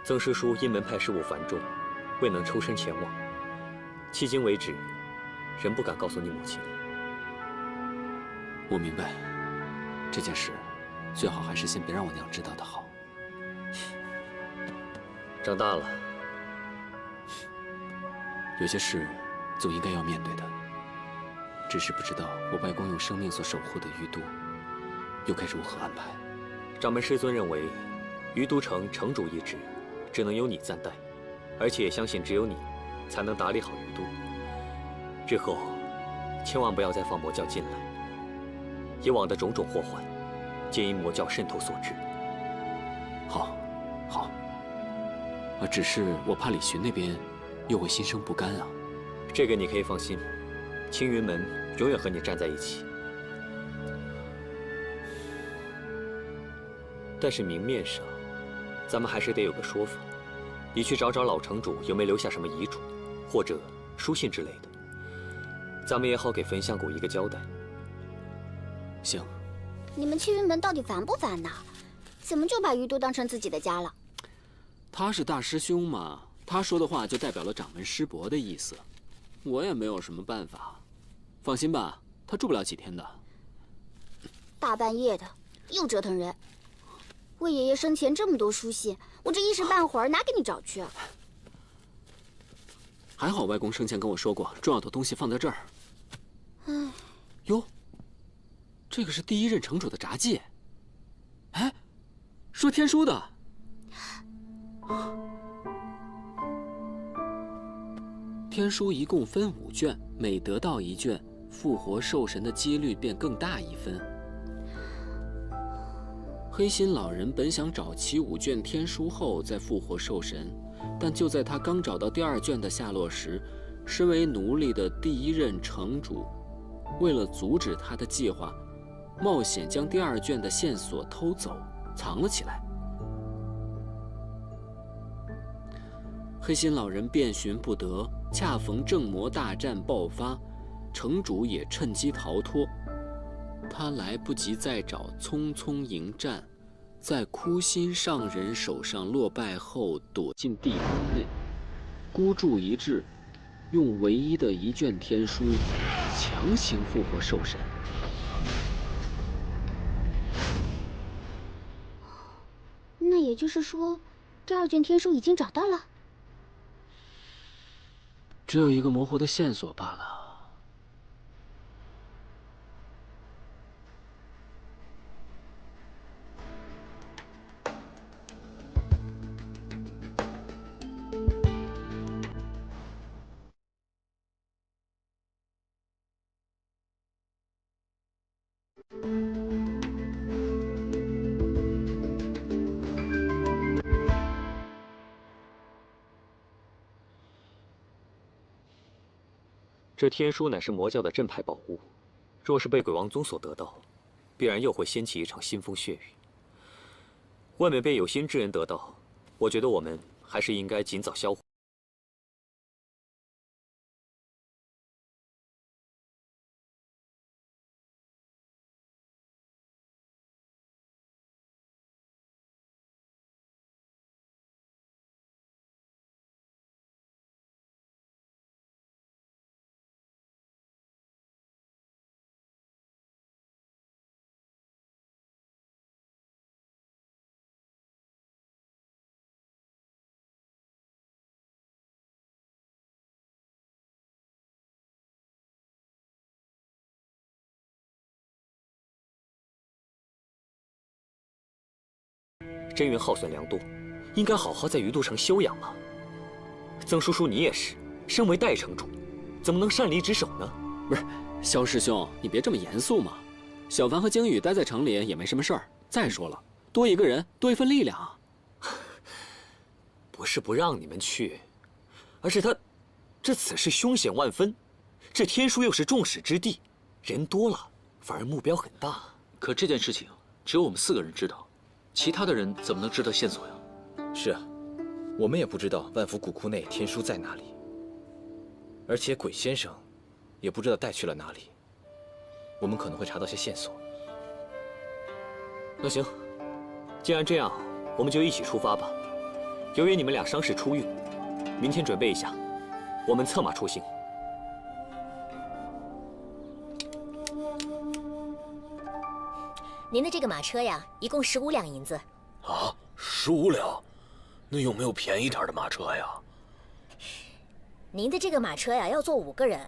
曾师叔因门派事务繁重，未能抽身前往。迄今为止，仍不敢告诉你母亲。我明白，这件事最好还是先别让我娘知道的好。长大了，有些事总应该要面对的。只是不知道我外公用生命所守护的于都，又该如何安排？掌门师尊认为，于都城城主一职，只能由你暂代，而且相信只有你，才能打理好于都。日后，千万不要再放魔教进来。以往的种种祸患，皆因魔教渗透所致。好，好。只是我怕李寻那边又会心生不甘啊。这个你可以放心，青云门永远和你站在一起。但是明面上，咱们还是得有个说法。你去找老城主有没有留下什么遗嘱，或者书信之类的，咱们也好给焚香谷一个交代。行。你们青云门到底烦不烦呐？怎么就把于都当成自己的家了？他是大师兄嘛，他说的话就代表了掌门师伯的意思，我也没有什么办法。放心吧，他住不了几天的。大半夜的，又折腾人。魏爷爷生前这么多书信，我这一时半会儿哪给你找去啊？还好外公生前跟我说过，重要的东西放在这儿。唉，哟，这个是第一任城主的札记。哎，说天书的。天书一共分5卷，每得到1卷，复活兽神的几率便更大1分。黑心老人本想找齐5卷天书后再复活兽神，但就在他刚找到第2卷的下落时，身为奴隶的第一任城主为了阻止他的计划，冒险将第2卷的线索偷走，藏了起来。黑心老人遍寻不得，恰逢正魔大战爆发，城主也趁机逃脱。他来不及再找，匆匆迎战，在枯心上人手上落败后，躲进地宫内，孤注一掷，用唯一的1卷天书强行复活兽神。那也就是说，第2卷天书已经找到了？只有一个模糊的线索罢了。这天书乃是魔教的镇派宝物，若是被鬼王宗所得到，必然又会掀起一场腥风血雨。外面被有心之人得到，我觉得我们还是应该尽早销毁。真云耗损良多，应该好好在于都城休养了。曾叔叔，你也是，身为代城主，怎么能擅离职守呢？不是，萧师兄，你别这么严肃嘛。小凡和鲸羽待在城里也没什么事儿。再说了，多一个人，多一份力量啊。不是不让你们去，而是这此事凶险万分。这天书又是众矢之的，人多了反而目标很大。可这件事情只有我们4个人知道。其他的人怎么能知道线索呀？是啊，我们也不知道万福古窟内天书在哪里，而且鬼先生也不知道带去了哪里。我们可能会查到些线索。那行，既然这样，我们就一起出发吧。由于你们俩伤势初愈，明天准备一下，我们策马出行。您的这个马车呀，一共15两银子。啊，15两？那有没有便宜点的马车呀？您的这个马车呀，要坐5个人。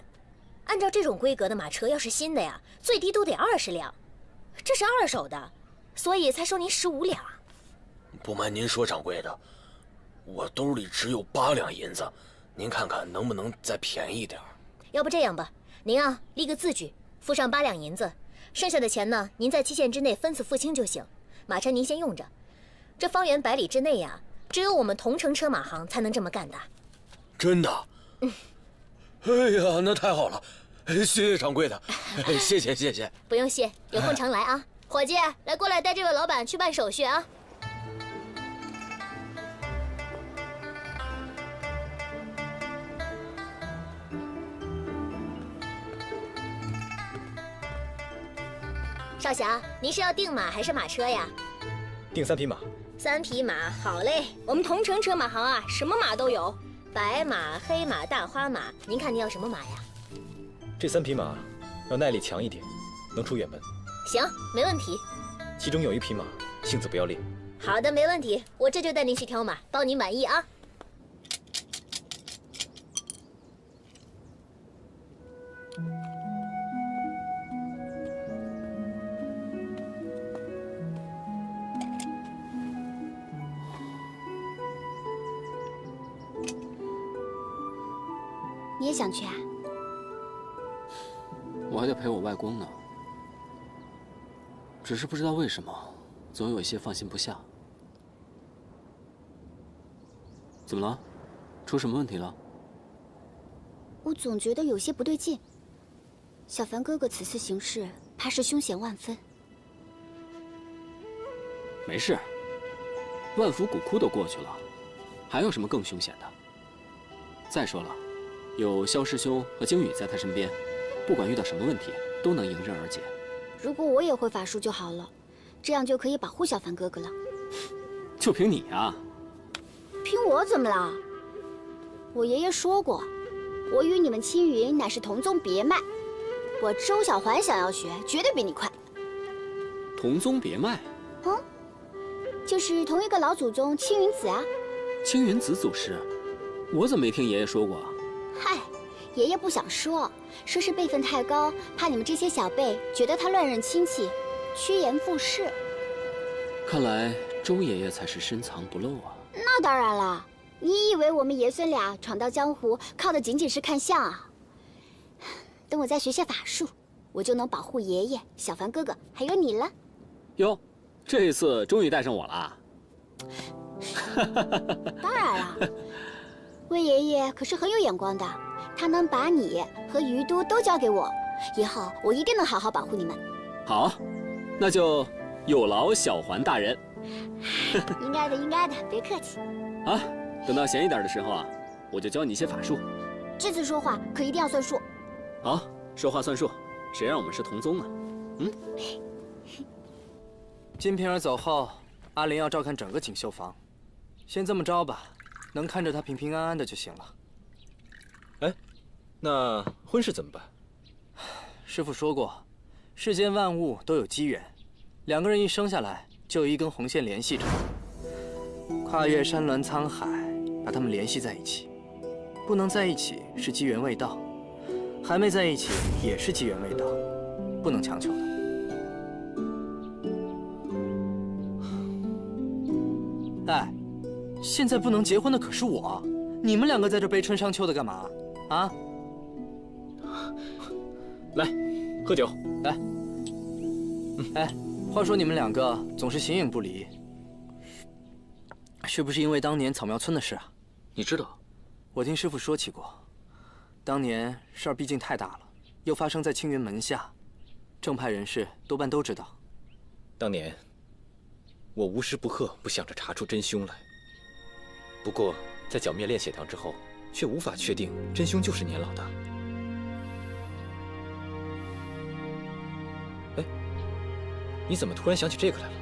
按照这种规格的马车，要是新的呀，最低都得20两。这是2手的，所以才收您15两。不瞒您说，掌柜的，我兜里只有8两银子，您看看能不能再便宜点？要不这样吧，您啊立个字据，付上8两银子，剩下的钱呢，您在期限之内分次付清就行。马车您先用着，这方圆100里之内呀，只有我们同城车马行才能这么干的。真的？哎呀，那太好了，谢谢掌柜的，谢谢。不用谢，有空常来啊。伙计，来过来带这位老板去办手续啊。少侠，您是要订马还是马车呀？订3匹马。3匹马，好嘞。我们同城车马行啊，什么马都有，白马、黑马、大花马，您看您要什么马呀？这3匹马要耐力强一点，能出远门。行，没问题。其中有1匹马性子不要烈。好的，没问题，我这就带您去挑马，包您满意啊。你也想去啊？我还得陪我外公呢。只是不知道为什么，总有一些放心不下。怎么了？出什么问题了？我总觉得有些不对劲。小凡哥哥此次行事，怕是凶险万分。没事，万福古窟都过去了，还有什么更凶险的？再说了，有萧师兄和鲸羽在他身边，不管遇到什么问题，都能迎刃而解。如果我也会法术就好了，这样就可以保护小凡哥哥了。就凭你啊？凭我怎么了？我爷爷说过，我与你们青云乃是同宗别脉，我周小环想要学，绝对比你快。同宗别脉？嗯，就是同一个老祖宗青云子啊。青云子祖师，我怎么没听爷爷说过啊？嗨，爷爷不想说，说是辈分太高，怕你们这些小辈觉得他乱认亲戚，趋炎附势。看来周爷爷才是深藏不露啊。那当然了，你以为我们爷孙俩闯荡江湖靠的仅仅是看相啊？等我再学些法术，我就能保护爷爷、小凡哥哥还有你了。哟，这一次终于带上我了啊！当然了，魏爷爷可是很有眼光的，他能把你和于都都交给我，以后我一定能好好保护你们。好，那就有劳小环大人。应该的，应该的，别客气。啊，等到闲一点的时候啊，我就教你一些法术。这次说话可一定要算数。好，说话算数，谁让我们是同宗呢？嗯。金瓶儿走后，阿林要照看整个锦绣坊，先这么着吧，能看着他平平安安的就行了。哎，那婚事怎么办？师父说过，世间万物都有机缘，2个人一生下来就有一根红线联系着，跨越山峦沧海，把他们联系在一起。不能在一起是机缘未到，还没在一起也是机缘未到，不能强求的。哎，现在不能结婚的可是我，你们2个在这悲春伤秋的干嘛？啊？来，喝酒。来。哎，话说你们2个总是形影不离，是不是因为当年草庙村的事啊？你知道？我听师父说起过，当年事儿毕竟太大了，又发生在青云门下，正派人士多半都知道。当年我无时不刻不想着查出真凶来，不过在剿灭炼血堂之后，却无法确定真凶就是年老大。哎，你怎么突然想起这个来了？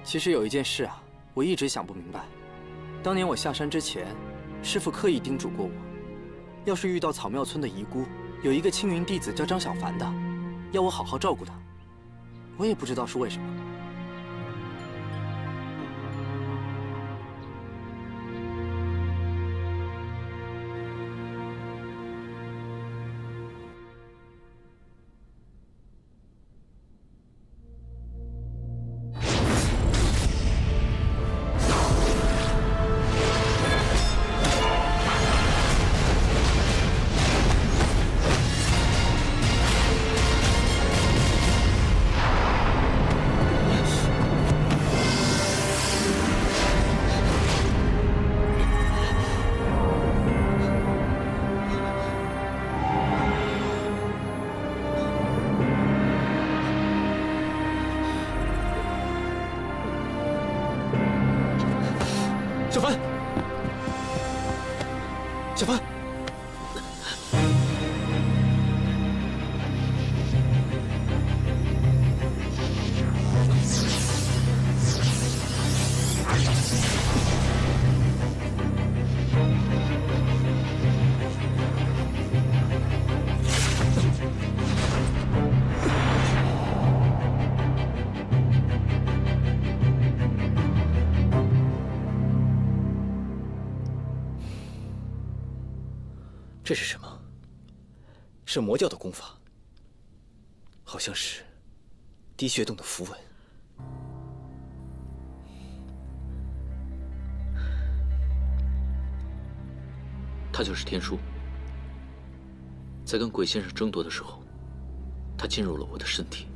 其实有一件事啊，我一直想不明白，当年我下山之前，师父刻意叮嘱过我，要是遇到草庙村的遗孤，有一个青云弟子叫张小凡的，要我好好照顾他。我也不知道是为什么。小凡，小凡，这是什么？是魔教的功法，好像是滴血洞的符文。他就是天书。在跟鬼先生争夺的时候，他进入了我的身体。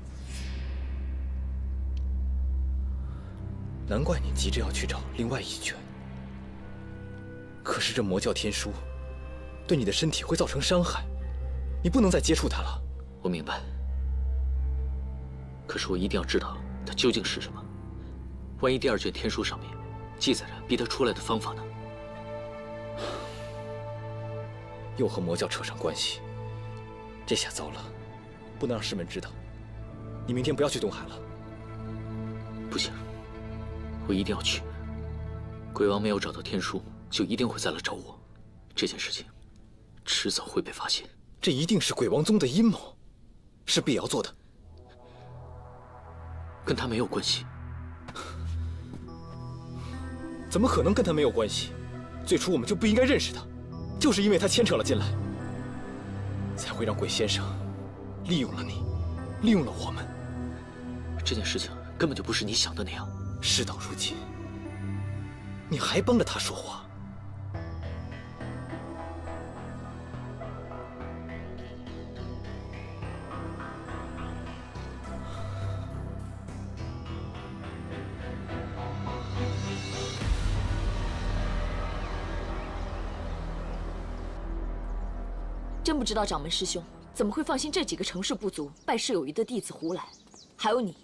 难怪你急着要去找另外一拳。可是这魔教天书对你的身体会造成伤害，你不能再接触它了。我明白，可是我一定要知道它究竟是什么。万一第二卷天书上面记载着逼他出来的方法呢？又和魔教扯上关系，这下糟了，不能让师门知道。你明天不要去东海了。不行，我一定要去。鬼王没有找到天书，就一定会再来找我。这件事情迟早会被发现。这一定是鬼王宗的阴谋，是碧瑶做的，跟他没有关系。怎么可能跟他没有关系？最初我们就不应该认识他，就是因为他牵扯了进来，才会让鬼先生利用了你，利用了我们。这件事情根本就不是你想的那样。事到如今，你还帮着他说话。真不知道掌门师兄怎么会放心这几个成事不足、拜师有余的弟子胡来，还有你，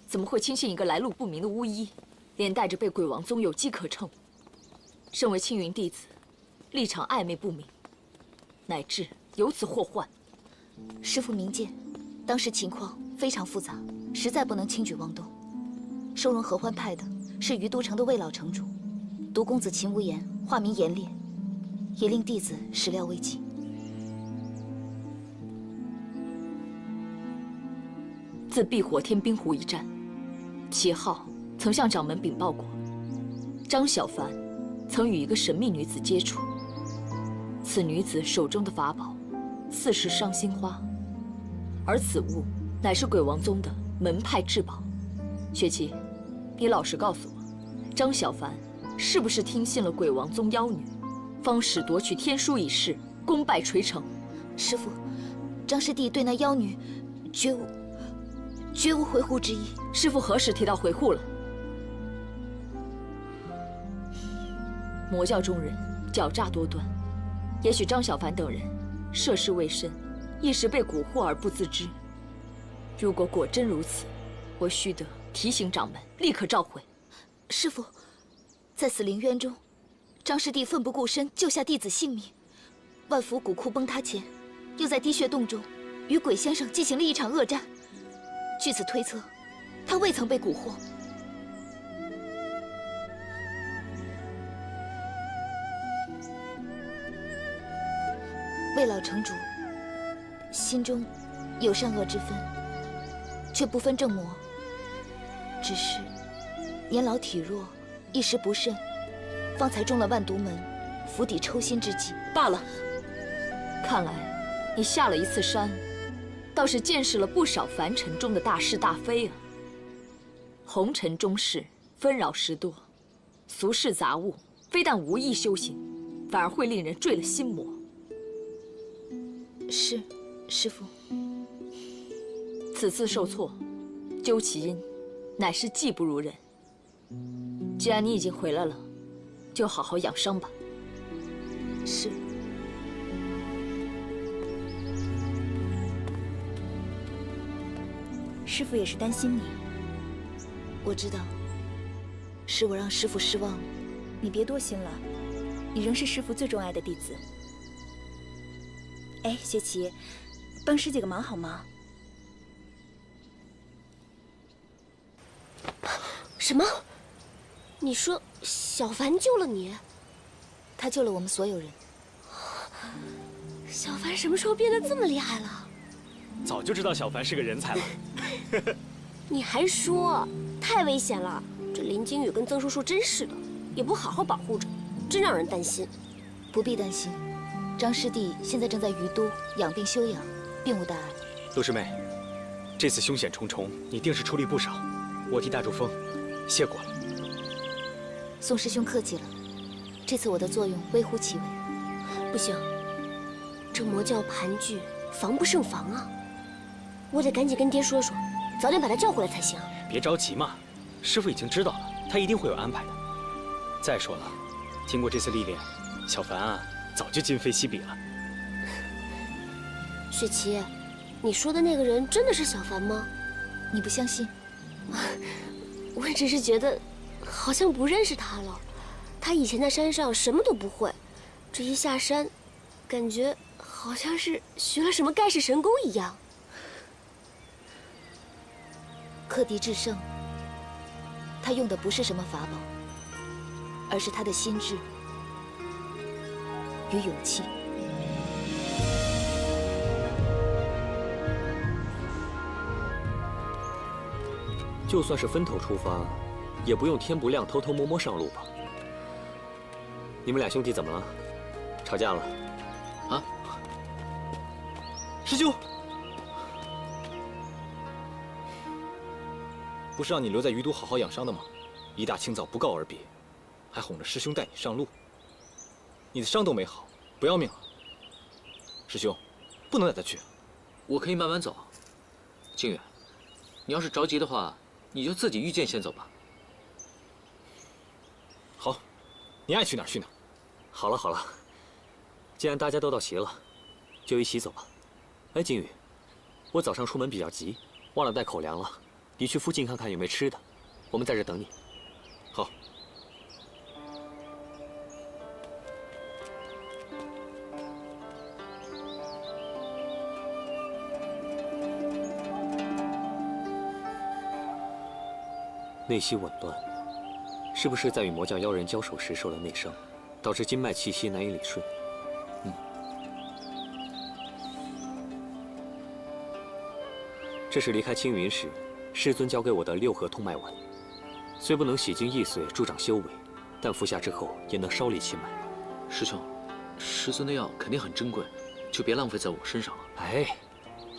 怎么会轻信一个来路不明的巫医，连带着被鬼王宗有机可乘？身为青云弟子，立场暧昧不明，乃至有此祸患。师父明鉴，当时情况非常复杂，实在不能轻举妄动。收容合欢派的是余都城的魏老城主，独公子秦无言化名严烈，也令弟子始料未及。自避火天冰湖一战，齐浩曾向掌门禀报过，张小凡曾与一个神秘女子接触，此女子手中的法宝似是伤心花，而此物乃是鬼王宗的门派至宝。雪琪，你老实告诉我，张小凡是不是听信了鬼王宗妖女，方使夺取天书一事功败垂成？师父，张师弟对那妖女绝无回护之意。师父何时提到回护了？魔教中人狡诈多端，也许张小凡等人涉世未深，一时被蛊惑而不自知。如果果真如此，我须得提醒掌门立刻召回。师父，在死灵渊中，张师弟奋不顾身救下弟子性命，万福古窟崩塌前，又在滴血洞中与鬼先生进行了一场恶战。据此推测，他未曾被蛊惑。魏老城主心中有善恶之分，却不分正魔，只是年老体弱，一时不慎，方才中了万毒门釜底抽薪之计。罢了，看来你下了一次山，倒是见识了不少凡尘中的大是大非啊。红尘中事纷扰时多，俗世杂物非但无益修行，反而会令人坠了心魔。是，师父。此次受挫，究其因，乃是技不如人。既然你已经回来了，就好好养伤吧。是。师父也是担心你。我知道，是我让师父失望了。你别多心了，你仍是师父最钟爱的弟子。哎，雪琪，帮师姐个忙好吗？什么？你说小凡救了你？他救了我们所有人。小凡什么时候变得这么厉害了？早就知道小凡是个人才了。你还说，太危险了！这林金羽跟曾叔叔真是的，也不好好保护着，真让人担心。不必担心，张师弟现在正在于都养病休养，并无大碍。陆师妹，这次凶险重重，你定是出力不少，我替大主峰谢过了。宋师兄客气了，这次我的作用微乎其微。不行，这魔教盘踞，防不胜防啊！我得赶紧跟爹说说，早点把他叫回来才行。别着急嘛，师傅已经知道了，他一定会有安排的。再说了，经过这次历练，小凡啊，早就今非昔比了。雪琪，你说的那个人真的是小凡吗？你不相信？我只是觉得，好像不认识他了。他以前在山上什么都不会，这一下山，感觉好像是学了什么盖世神功一样。克敌制胜，他用的不是什么法宝，而是他的心智与勇气。就算是分头出发，也不用天不亮偷偷摸摸上路吧？你们俩兄弟怎么了？吵架了？啊？师兄，不是让你留在于都好好养伤的吗？一大清早不告而别，还哄着师兄带你上路。你的伤都没好，不要命了？师兄，不能带他去。我可以慢慢走。靖远，你要是着急的话，你就自己御剑先走吧。好，你爱去哪儿去哪儿。好了好了，既然大家都到齐了，就一起走吧。哎，金宇，我早上出门比较急，忘了带口粮了。你去附近看看有没有吃的，我们在这等你。好。内息紊乱，是不是在与魔教妖人交手时受了内伤，导致经脉气息难以理顺？这是离开青云时，师尊教给我的六合通脉丸。虽不能洗精益髓、助长修为，但服下之后也能稍理气脉。师兄，师尊的药肯定很珍贵，就别浪费在我身上了。哎，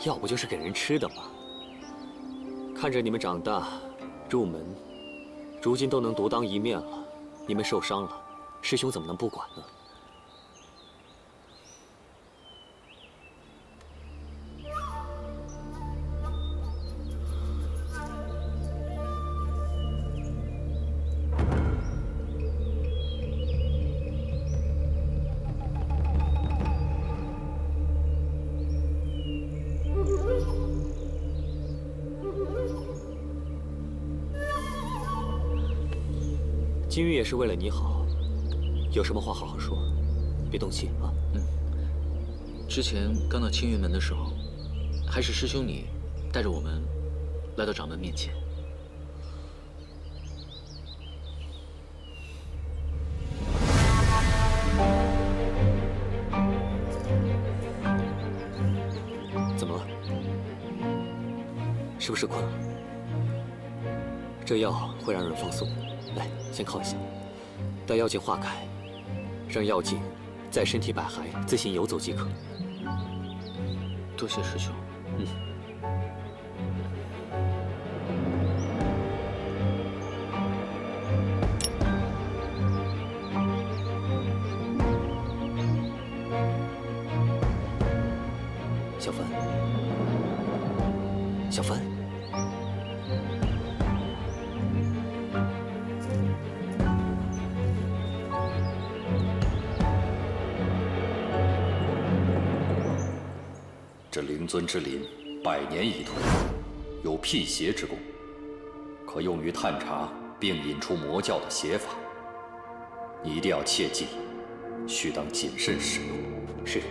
药不就是给人吃的吗？看着你们长大、入门，如今都能独当一面了，你们受伤了，师兄怎么能不管呢？金玉也是为了你好，有什么话好好说，别动气啊。之前刚到青云门的时候，还是师兄你带着我们来到掌门面前。是不是困了？这药会让人放松。来，先靠一下，待药劲化开，让药劲在身体百骸自行游走即可。多谢师兄。小凡，小凡，这灵尊之鳞100年一土，有辟邪之功，可用于探查并引出魔教的邪法。你一定要切记，须当谨慎使用。是。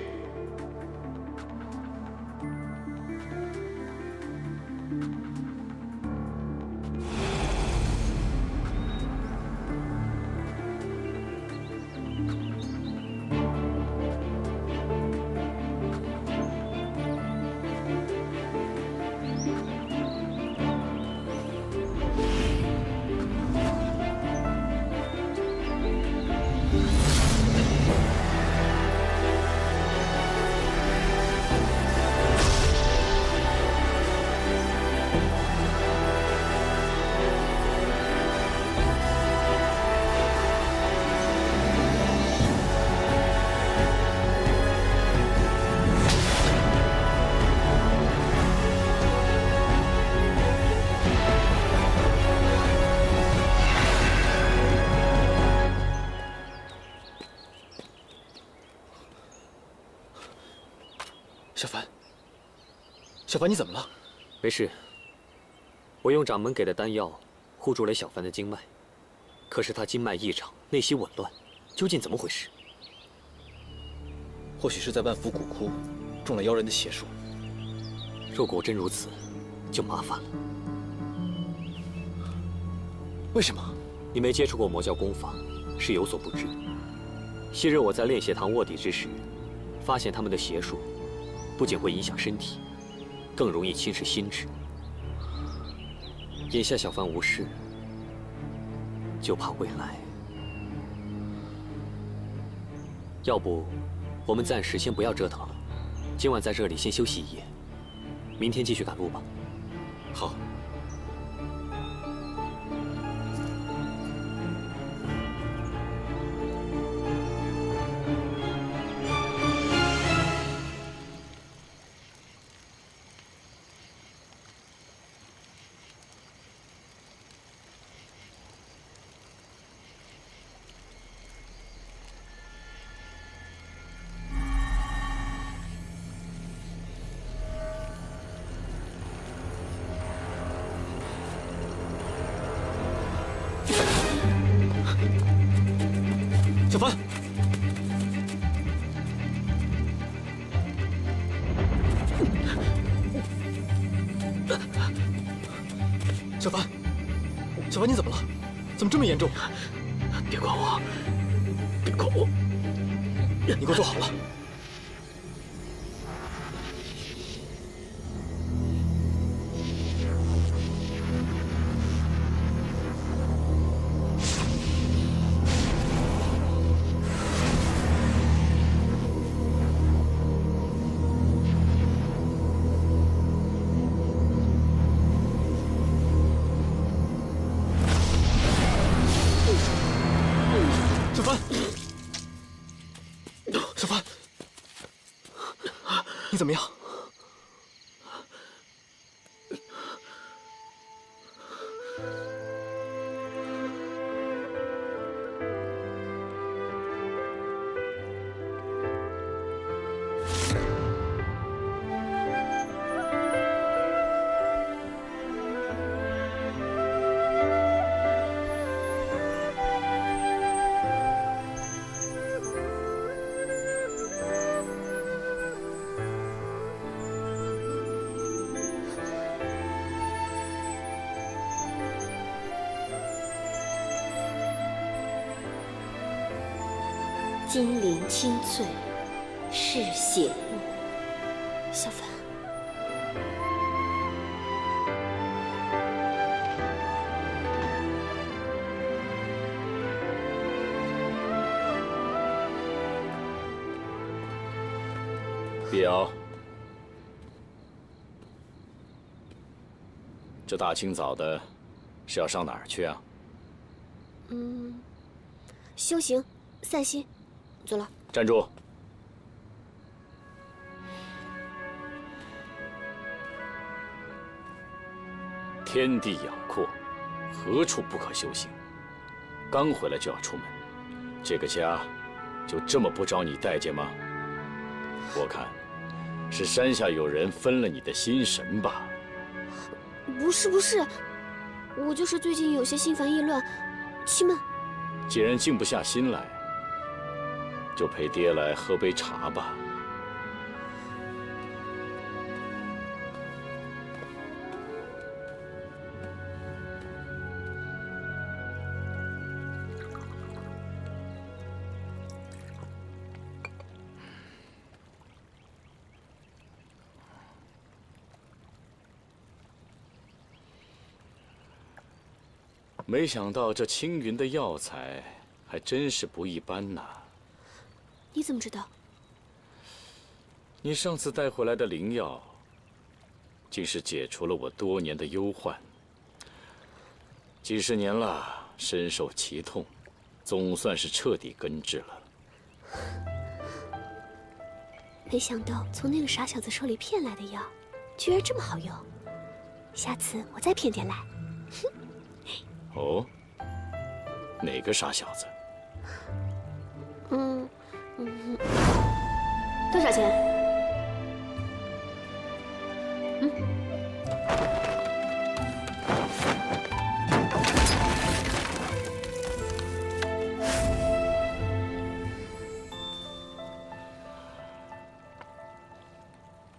小凡，你怎么了？没事。我用掌门给的丹药护住了小凡的经脉，可是他经脉异常，内息紊乱，究竟怎么回事？或许是在万福古窟中了妖人的邪术。若果真如此，就麻烦了。为什么？你没接触过魔教功法，是有所不知。昔日我在炼邪堂卧底之时，发现他们的邪术不仅会影响身体，更容易侵蚀心智。眼下小凡无事，就怕未来。要不，我们暂时先不要折腾了，今晚在这里先休息一夜，明天继续赶路吧。好。小凡，小凡，小凡，你怎么了？怎么这么严重？别管我，别管我！你给我坐好了。你怎么样？金鳞清脆，是血雾。小凡，碧瑶，这大清早的，是要上哪儿去啊？修行、散心。走了。站住！天地广阔，何处不可修行？刚回来就要出门，这个家就这么不招你待见吗？我看是山下有人分了你的心神吧？不是，我就是最近有些心烦意乱，气闷。既然静不下心来，就陪爹来喝杯茶吧。没想到这青云的药材还真是不一般呐！你怎么知道？你上次带回来的灵药，竟是解除了我多年的忧患。几十年了，深受其痛，总算是彻底根治了。没想到从那个傻小子手里骗来的药，居然这么好用。下次我再骗点来。哦，哪个傻小子？多少钱？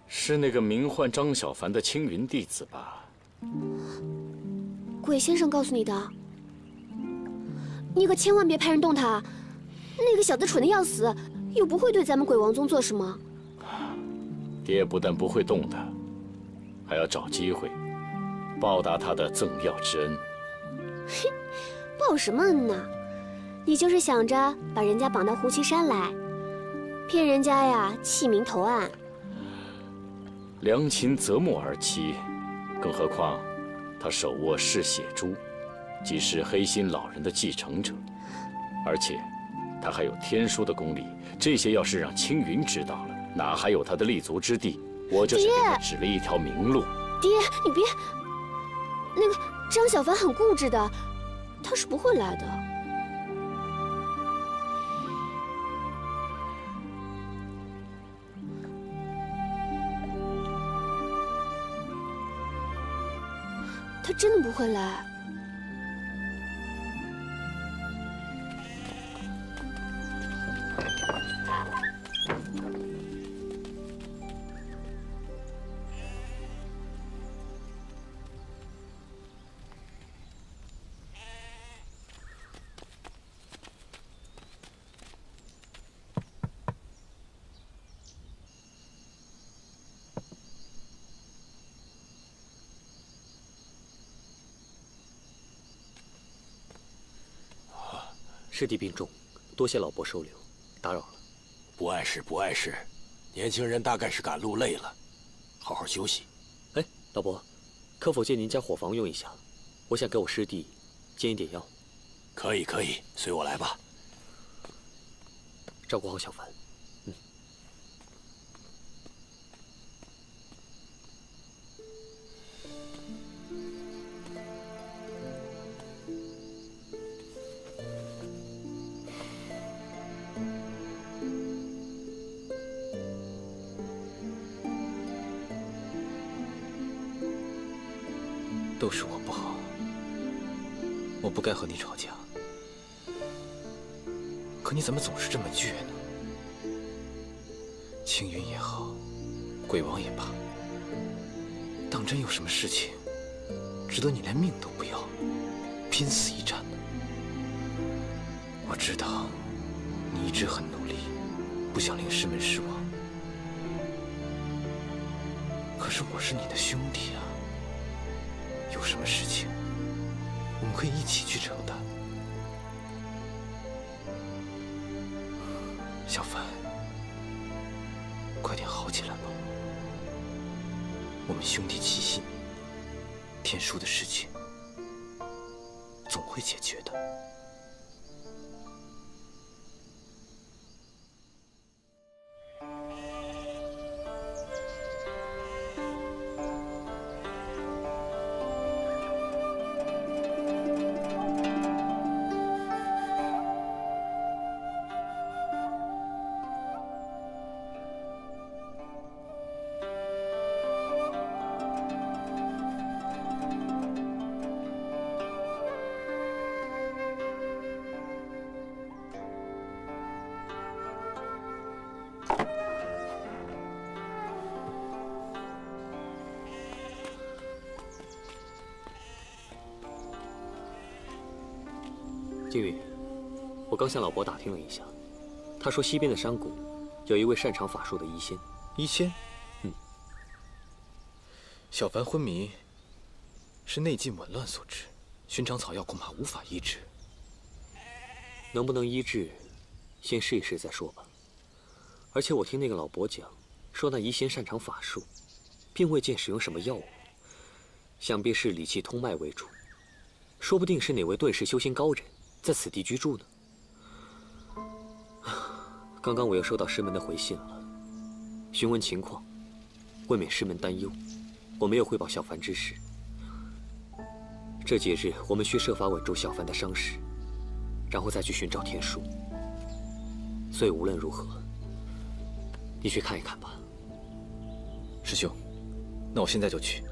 是那个名唤张小凡的青云弟子吧？鬼先生告诉你的，你可千万别派人动他。那个小子蠢得要死，又不会对咱们鬼王宗做什么。爹不但不会动他，还要找机会报答他的赠药之恩。嘿，报什么恩呢？你就是想着把人家绑到胡岐山来，骗人家呀弃明投暗。良禽择木而栖，更何况他手握噬血珠，即是黑心老人的继承者，而且他还有天书的功力。这些要是让青云知道了，哪还有他的立足之地？我这是给他指了一条明路。爹，你别……那个张小凡很固执的，他是不会来的。他真的不会来。师弟病重，多谢老伯收留，打扰了。不碍事，不碍事。年轻人大概是赶路累了，好好休息。哎，老伯，可否借您家伙房用一下？我想给我师弟煎一点药。可以，可以，随我来吧。照顾好小凡。都是我不好，我不该和你吵架。可你怎么总是这么倔呢？青云也好，鬼王也罢，当真有什么事情值得你连命都不要，拼死一战呢？我知道你一直很努力，不想令师门失望。可是我是你的兄弟啊。有什么事情，我们可以一起去承担。小凡，快点好起起来吧。我们兄弟齐心，天书的事情总会解决的。靖宇，我刚向老伯打听了一下，他说西边的山谷有一位擅长法术的医仙。医仙？嗯。小凡昏迷是内劲紊乱所致，寻常草药恐怕无法医治。能不能医治，先试一试再说吧。而且我听那个老伯讲，说那医仙擅长法术，并未见使用什么药物，想必是理气通脉为主，说不定是哪位遁世修行高人在此地居住呢。刚刚我又收到师门的回信了，询问情况，未免师门担忧，我没有汇报小凡之事。这几日我们需设法稳住小凡的伤势，然后再去寻找天书。所以无论如何，你去看一看吧。师兄，那我现在就去。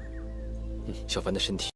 小凡的身体。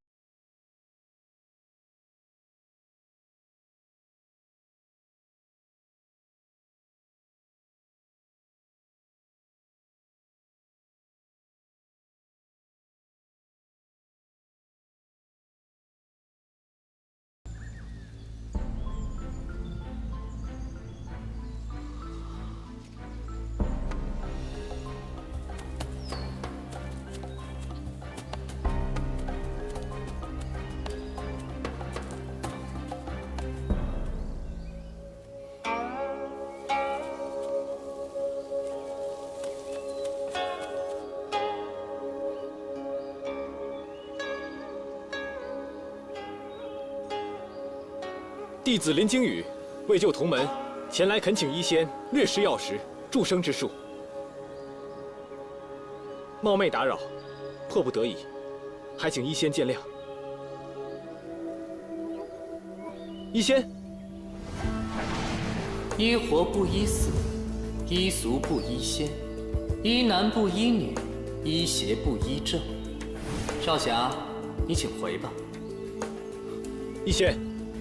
弟子林惊羽为救同门，前来恳请医仙略施药石，助生之术。冒昧打扰，迫不得已，还请医仙见谅。医仙，医活不医死，医俗不医仙，医男不医女，医邪不医正。少侠，你请回吧。医仙，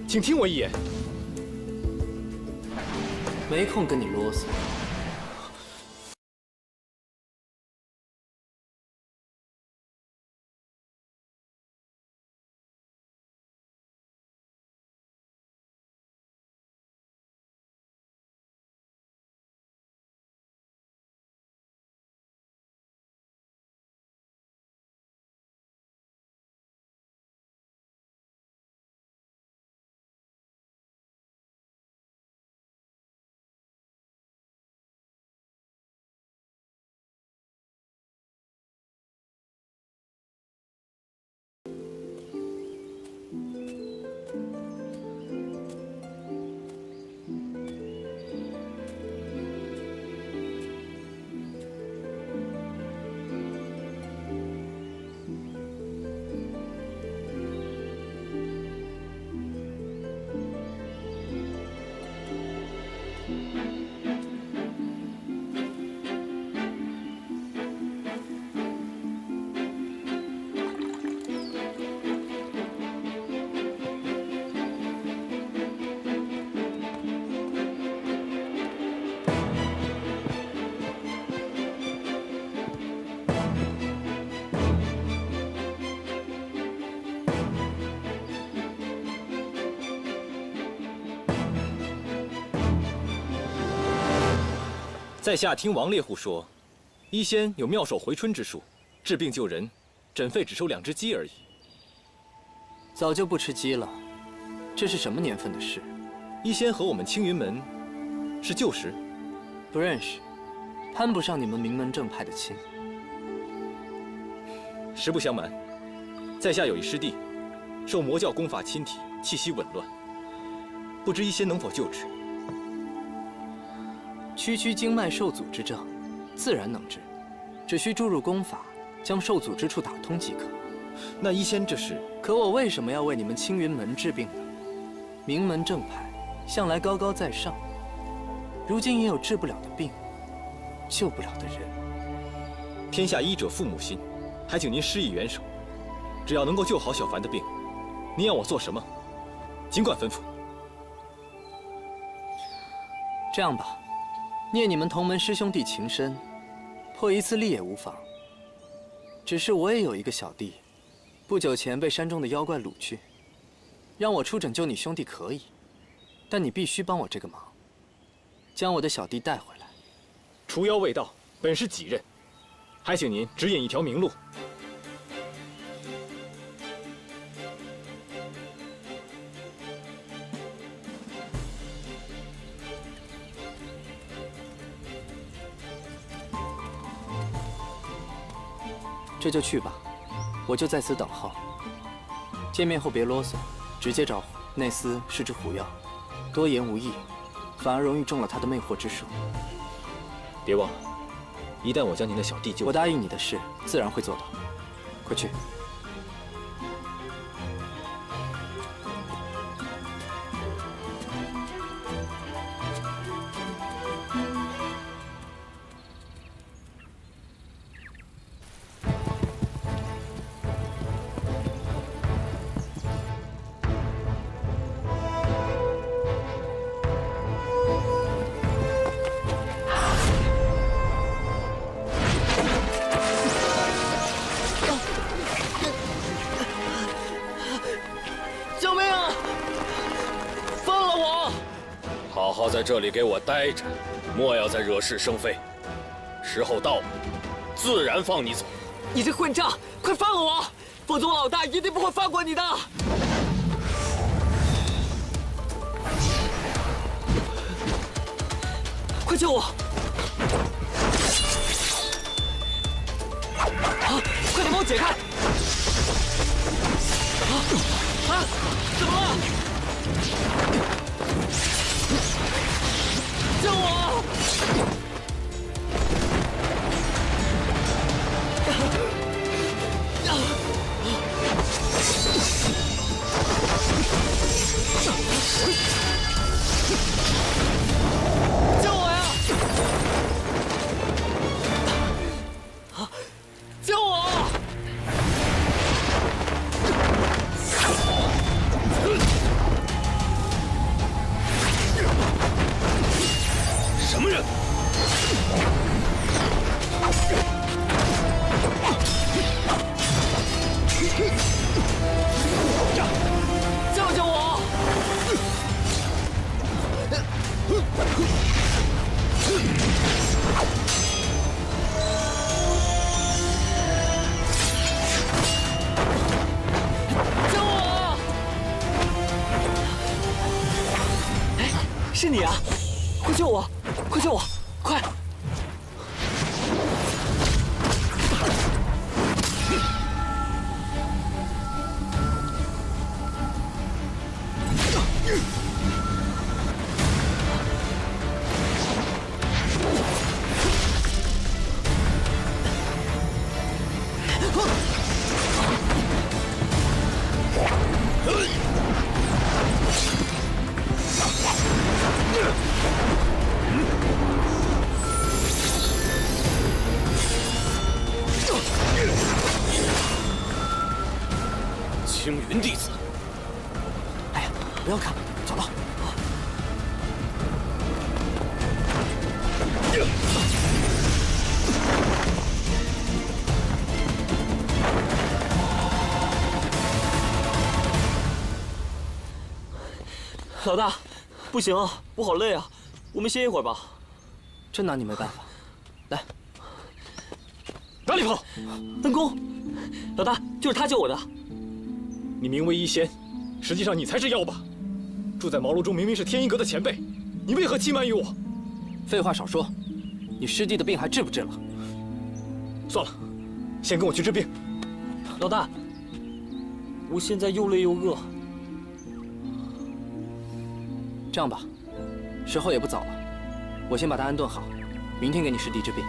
请听我一言。没空跟你啰嗦。在下听王猎户说，医仙有妙手回春之术，治病救人，诊费只收2只鸡而已。早就不吃鸡了，这是什么年份的事？医仙和我们青云门是旧识，不认识。攀不上你们名门正派的亲。实不相瞒，在下有一师弟，受魔教功法侵体，气息紊乱，不知医仙能否救治？区区经脉受阻之症，自然能治，只需注入功法，将受阻之处打通即可。那医仙这是？可我为什么要为你们青云门治病呢？名门正派向来高高在上，如今也有治不了的病，救不了的人。天下医者父母心，还请您施以援手。只要能够救好小凡的病，您要我做什么，尽管吩咐。这样吧，念你们同门师兄弟情深，破一次例也无妨。只是我也有一个小弟，不久前被山中的妖怪掳去，让我出拯救你兄弟可以，但你必须帮我这个忙，将我的小弟带回来。除妖未到，本是己任，还请您指引一条明路。这就去吧，我就在此等候。见面后别啰嗦，直接招呼。那厮是只虎药，多言无益，反而容易中了他的魅惑之术。别忘了，一旦我将您的小弟救，我答应你的事，自然会做到。快去。在这里给我待着，莫要再惹是生非。时候到了，自然放你走。你这混账，快放了我，否则老大一定不会放过你的。快救我！快点帮我解开！怎么了？救我！救我呀！救我！什么人？救救我！救我！哎，是你啊！快救我！快救我！快！青云弟子。哎呀，不要看，走了。老大，不行啊，我好累啊，我们歇一会儿吧。真拿你没办法。来，哪里跑？恩公，老大，就是他救我的。你名为医仙，实际上你才是妖吧？住在茅庐中明明是天一阁的前辈，你为何欺瞒于我？废话少说，你师弟的病还治不治了？算了，先跟我去治病。老大，我现在又累又饿。这样吧，时候也不早了，我先把他安顿好，明天给你师弟治病。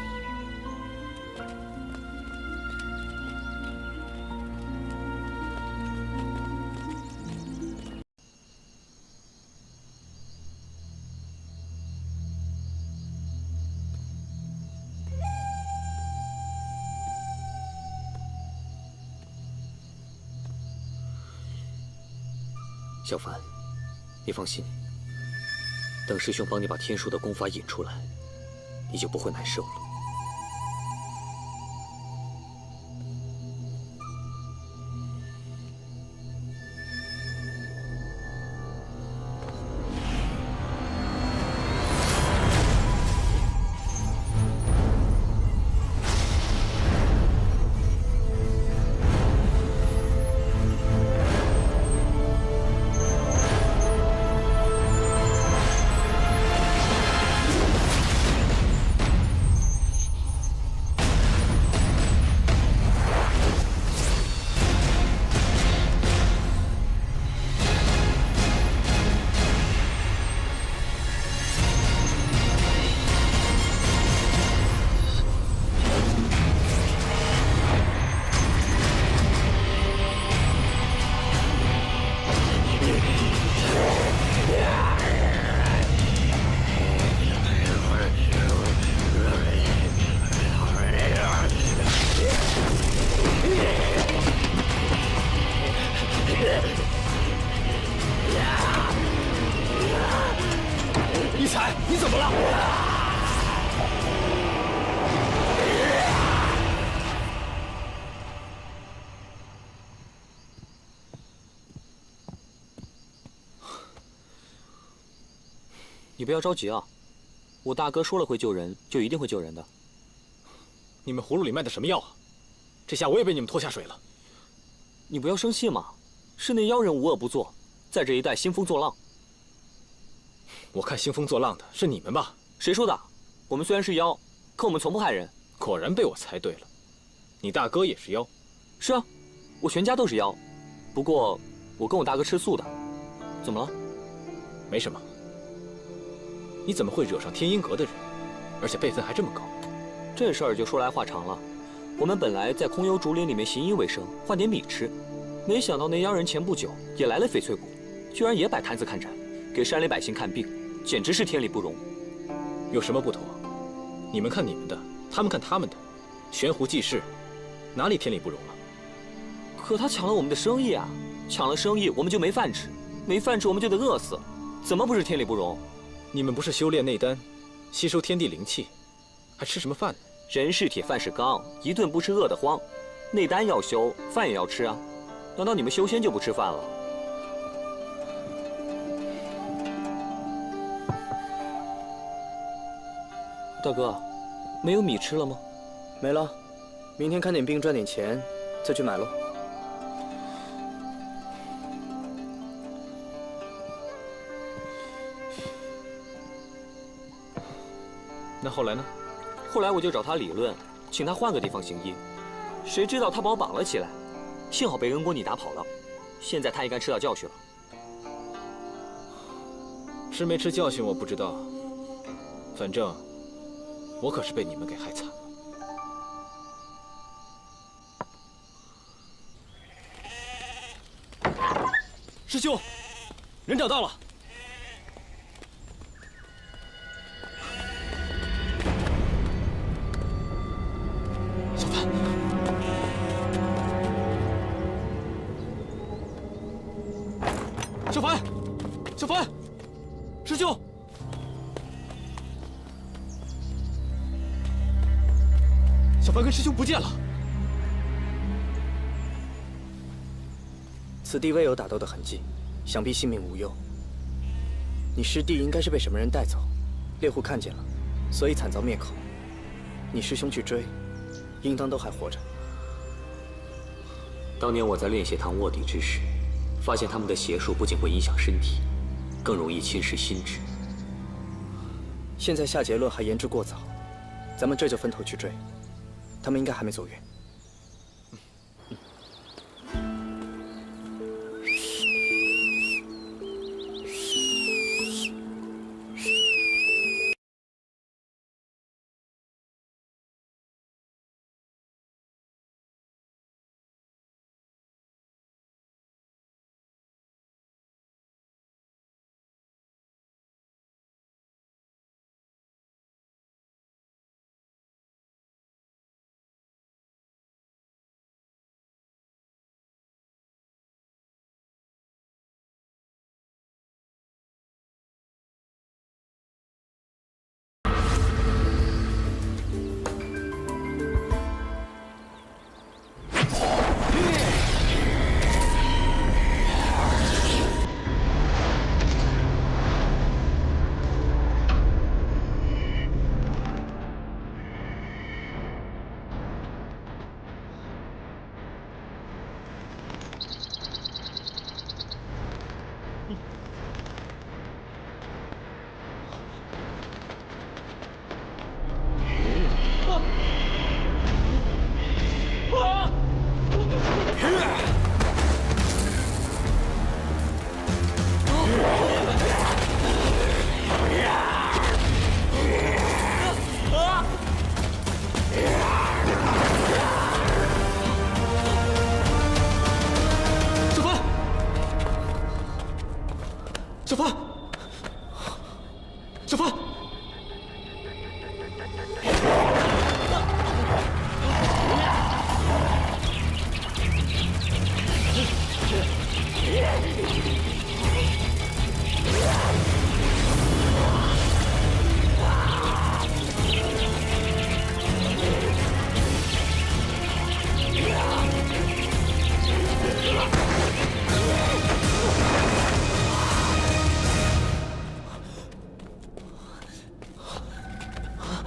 小凡，你放心，等师兄帮你把天书的功法引出来，你就不会难受了。一彩，你怎么了？你不要着急啊，我大哥说了会救人，就一定会救人的。你们葫芦里卖的什么药啊？这下我也被你们拖下水了。你不要生气嘛，是那妖人无恶不作，在这一带兴风作浪。我看兴风作浪的是你们吧？谁说的？我们虽然是妖，可我们从不害人。果然被我猜对了，你大哥也是妖。是啊，我全家都是妖，不过我跟我大哥吃素的。怎么了？没什么。你怎么会惹上天鹰阁的人，而且辈分还这么高？这事儿就说来话长了。我们本来在空幽竹林里面行医为生，换点米吃，没想到那妖人前不久也来了翡翠谷，居然也摆摊子看展，给山里百姓看病，简直是天理不容。有什么不妥？你们看你们的，他们看他们的，悬壶济世，哪里天理不容了？可他抢了我们的生意啊！抢了生意，我们就没饭吃，没饭吃我们就得饿死，怎么不是天理不容？你们不是修炼内丹，吸收天地灵气，还吃什么饭呢？人是铁，饭是钢，一顿不吃饿得慌。内丹要修，饭也要吃啊！难道你们修仙就不吃饭了？大哥，没有米吃了吗？没了，明天看点病赚点钱，再去买喽。那后来呢？后来我就找他理论，请他换个地方行医，谁知道他把我绑了起来，幸好被恩国你打跑了，现在他应该吃到教训了。吃没吃教训我不知道，反正我可是被你们给害惨了。师兄，人找到了。小凡，小凡，师兄，小凡跟师兄不见了。此地未有打斗的痕迹，想必性命无忧。你师弟应该是被什么人带走，猎户看见了，所以惨遭灭口。你师兄去追，应当都还活着。当年我在炼血堂卧底之时，发现他们的邪术不仅会影响身体，更容易侵蚀心智。现在下结论还言之过早，咱们这就分头去追，他们应该还没走远。小凡，小凡，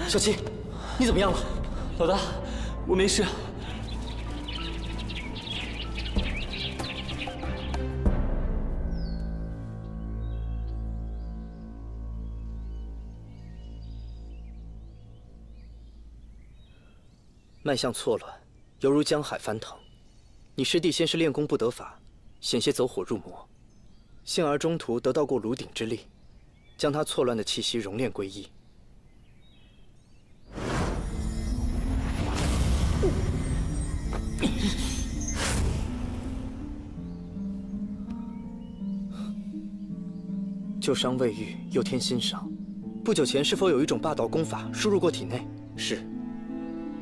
小七，你怎么样了？老大，我没事。脉象错乱，犹如江海翻腾。你师弟先是练功不得法，险些走火入魔，幸而中途得到过炉鼎之力，将他错乱的气息熔炼归一。旧伤未愈，又添新伤。不久前是否有一种霸道功法输入过体内？是。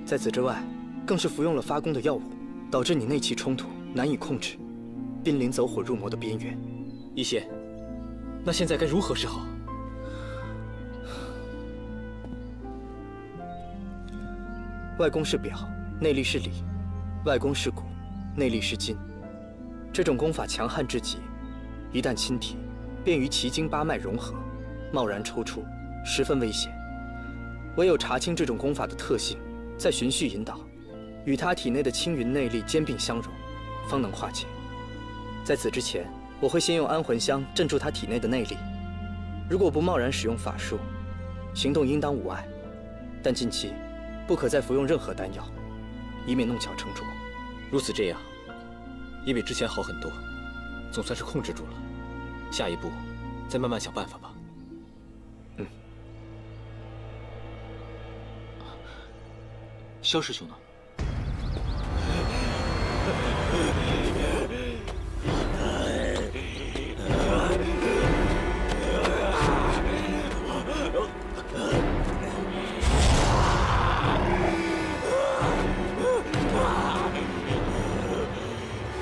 在此之外，更是服用了发功的药物，导致你内气冲突，难以控制，濒临走火入魔的边缘。一仙，那现在该如何是好？外功是表，内力是里；外功是骨，内力是筋。这种功法强悍至极，一旦侵体，便与奇经八脉融合，贸然抽出，十分危险。唯有查清这种功法的特性，再循序引导，与他体内的青云内力兼并相融，方能化解。在此之前，我会先用安魂香镇住他体内的内力。如果不贸然使用法术，行动应当无碍。但近期不可再服用任何丹药，以免弄巧成拙。如此这样，也比之前好很多，总算是控制住了。下一步，再慢慢想办法吧。嗯。萧师兄呢？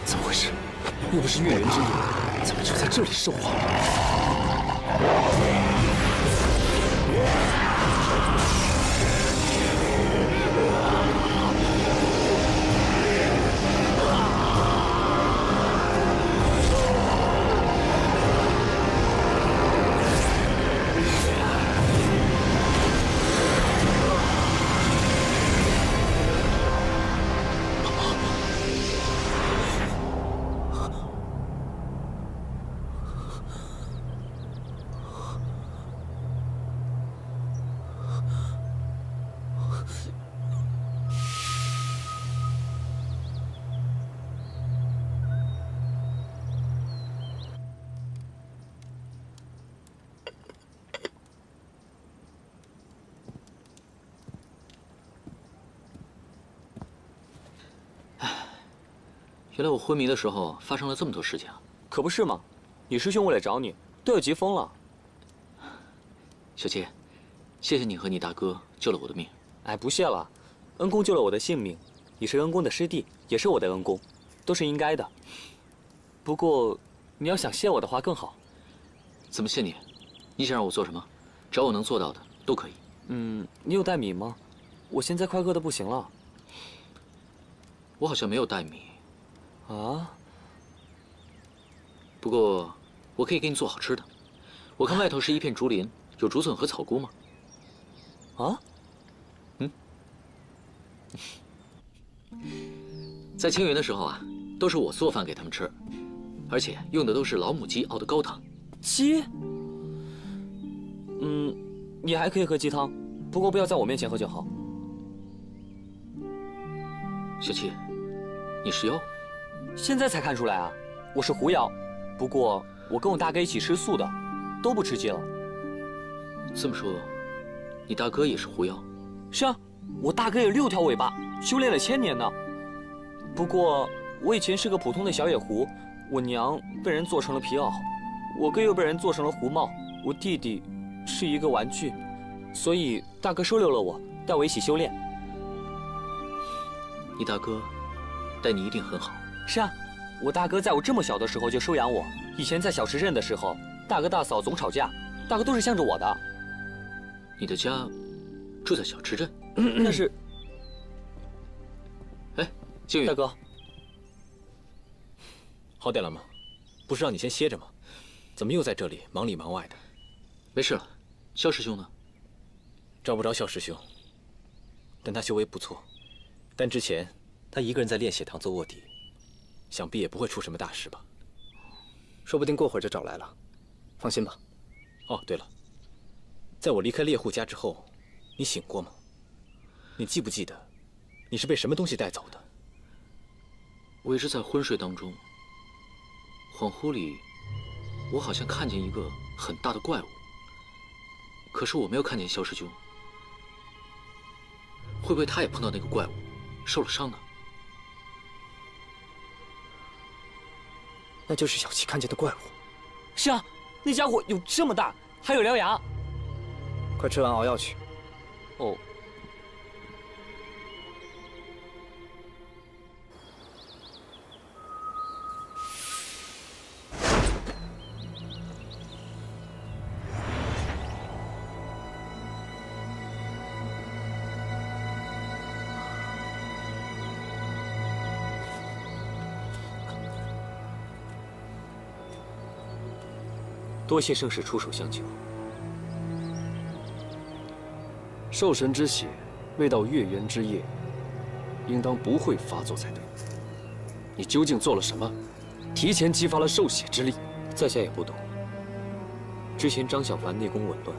怎么回事？若不是月圆之夜，怎么就在这里受化？原来我昏迷的时候发生了这么多事情啊！可不是嘛，你师兄为了找你都要急疯了。小七，谢谢你和你大哥救了我的命。哎，不谢了，恩公救了我的性命，你是恩公的师弟，也是我的恩公，都是应该的。不过，你要想谢我的话更好。怎么谢你？你想让我做什么？只要我能做到的都可以。你有带米吗？我现在快饿得不行了。我好像没有带米。啊？不过，我可以给你做好吃的。我看外头是一片竹林，有竹笋和草菇吗？啊？在青云的时候啊，都是我做饭给他们吃，而且用的都是老母鸡熬的高汤。鸡？你还可以喝鸡汤，不过不要在我面前喝就好。小七，你是妖？现在才看出来啊！我是狐妖，不过我跟我大哥一起吃素的，都不吃鸡了。这么说，你大哥也是狐妖？是啊，我大哥有6条尾巴，修炼了1000年呢。不过我以前是个普通的小野狐，我娘被人做成了皮袄，我哥又被人做成了狐帽，我弟弟是一个玩具，所以大哥收留了我，带我一起修炼。你大哥待你一定很好。是啊，我大哥在我这么小的时候就收养我。以前在小石镇的时候，大哥大嫂总吵架，大哥都是向着我的。你的家住在小池镇？但是，哎，靖宇大哥，好点了吗？不是让你先歇着吗？怎么又在这里忙里忙外的？没事了。萧师兄呢？找不着萧师兄，但他修为不错。但之前他一个人在炼血堂做卧底，想必也不会出什么大事吧？说不定过会儿就找来了，放心吧。哦，对了，在我离开猎户家之后，你醒过吗？你记不记得你是被什么东西带走的？我一直在昏睡当中，恍惚里，我好像看见一个很大的怪物，可是我没有看见萧师兄。会不会他也碰到那个怪物，受了伤呢？那就是小七看见的怪物。是啊，那家伙有这么大，还有獠牙。快吃完熬药去。哦。多谢圣使出手相救。兽神之血未到月圆之夜，应当不会发作才对。你究竟做了什么，提前激发了兽血之力？在下也不懂。之前张小凡内功紊乱，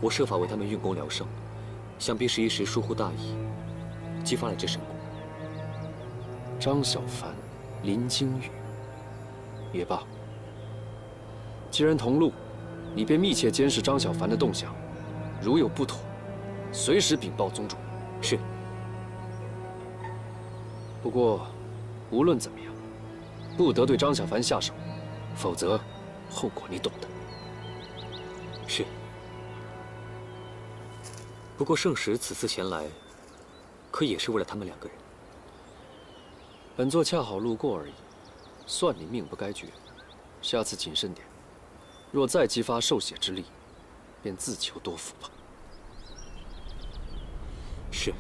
我设法为他们运功疗伤，想必是一时疏忽大意，激发了这神功。张小凡、林惊羽，也罢。既然同路，你便密切监视张小凡的动向，如有不妥，随时禀报宗主。是。不过，无论怎么样，不得对张小凡下手，否则后果你懂的。是。不过圣使此次前来，可也是为了他们2个人。本座恰好路过而已，算你命不该绝。下次谨慎点。若再激发兽血之力，便自求多福吧。是。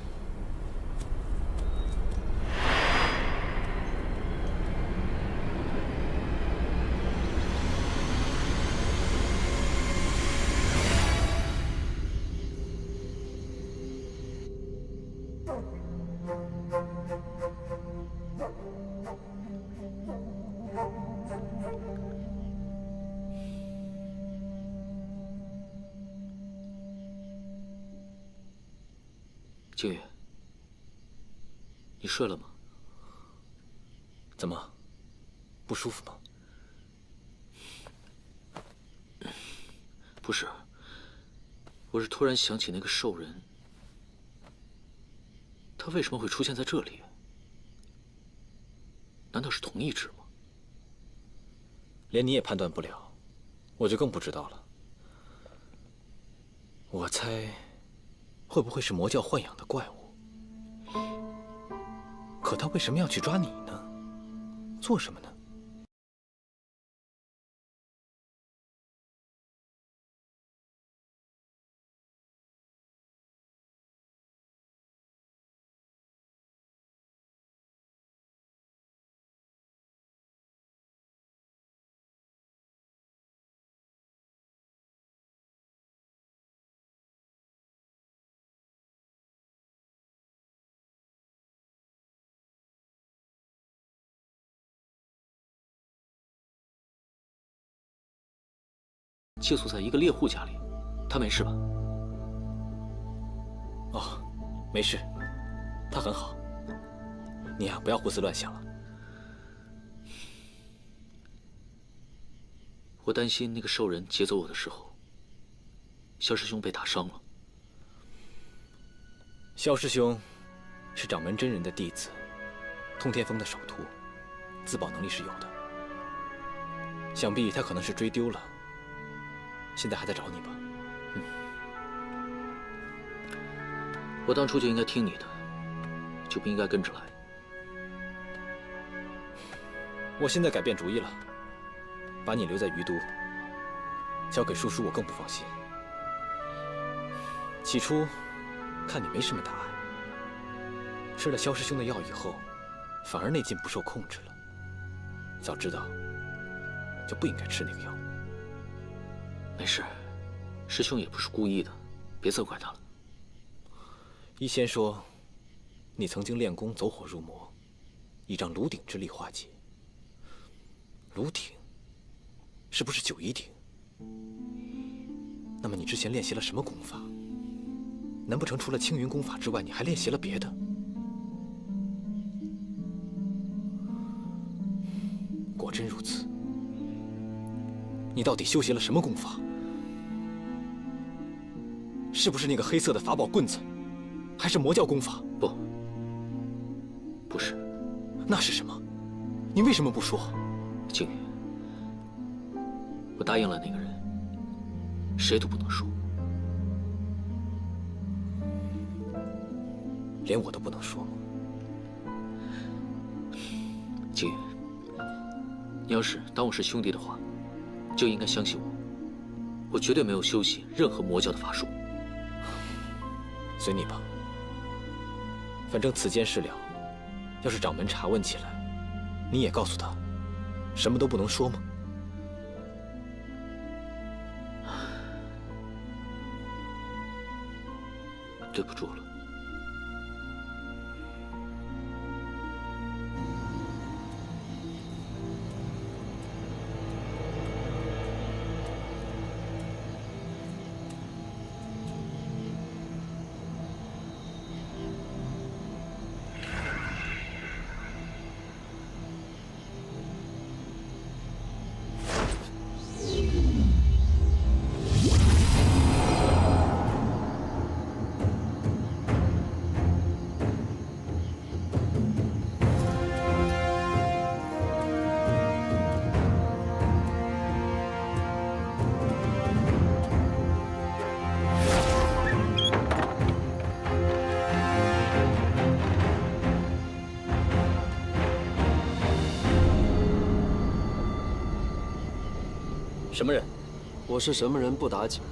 靖宇，你睡了吗？怎么，不舒服吗？不是，我是突然想起那个兽人，他为什么会出现在这里？难道是同一只吗？连你也判断不了，我就更不知道了。我猜，会不会是魔教豢养的怪物？可他为什么要去抓你呢？做什么呢？寄宿在一个猎户家里，他没事吧？哦，没事，他很好。你呀，不要胡思乱想了。我担心那个兽人劫走我的时候，萧师兄被打伤了。萧师兄是掌门真人的弟子，通天峰的首徒，自保能力是有的。想必他可能是追丢了。现在还在找你吧？我当初就应该听你的，就不应该跟着来。我现在改变主意了，把你留在余都，交给叔叔我更不放心。起初看你没什么大碍，吃了萧师兄的药以后，反而内劲不受控制了。早知道就不应该吃那个药。没事，师兄也不是故意的，别责怪他了。医仙说，你曾经练功走火入魔，以仗炉鼎之力化解。炉鼎，是不是九仪鼎？那么你之前练习了什么功法？难不成除了青云功法之外，你还练习了别的？果真如此。你到底修习了什么功法？是不是那个黑色的法宝棍子，还是魔教功法？不是。那是什么？你为什么不说？静宇，我答应了那个人，谁都不能说。连我都不能说。静宇，你要是当我是兄弟的话，就应该相信我，我绝对没有修习任何魔教的法术。随你吧，反正此间事了，要是掌门查问起来，你也告诉他，什么都不能说吗？对不住了。什么人？我是什么人不打紧，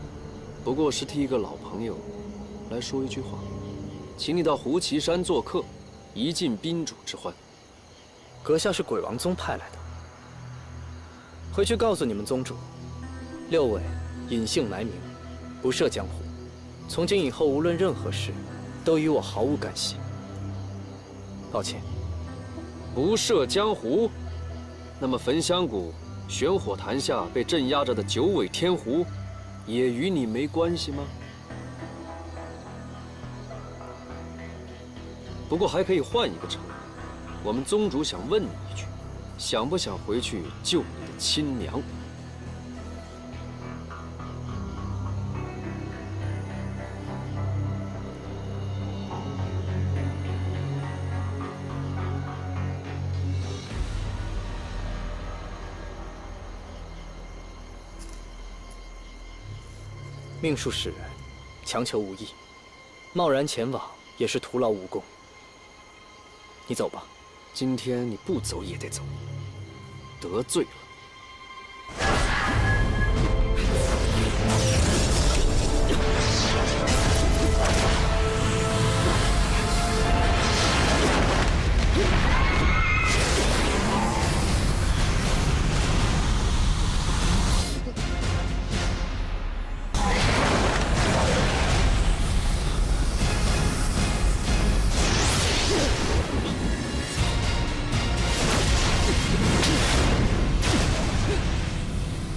不过是替一个老朋友来说一句话，请你到胡岐山做客，一尽宾主之欢。阁下是鬼王宗派来的，回去告诉你们宗主，六位隐姓埋名，不涉江湖，从今以后无论任何事，都与我毫无干系。抱歉。不涉江湖，那么焚香谷玄火潭下被镇压着的九尾天狐，也与你没关系吗？不过还可以换一个称呼，我们宗主想问你一句，想不想回去救你的亲娘？命数使然，强求无益，贸然前往也是徒劳无功。你走吧。今天你不走也得走，得罪了。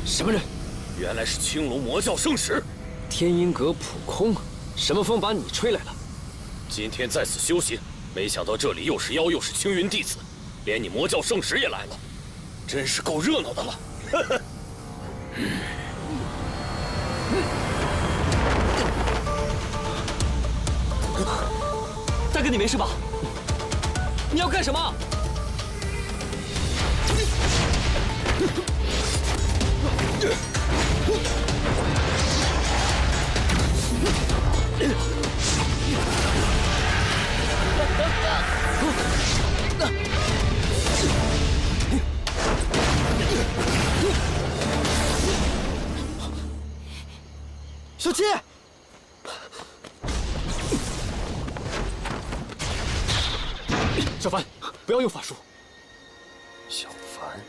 什么人？原来是青龙魔教圣使。天音阁普空，什么风把你吹来了？今天在此修行，没想到这里又是妖又是青云弟子，连你魔教圣使也来了，真是够热闹的了。大哥，你没事吧？你要干什么？ 小七，小凡，不要用法术。小凡。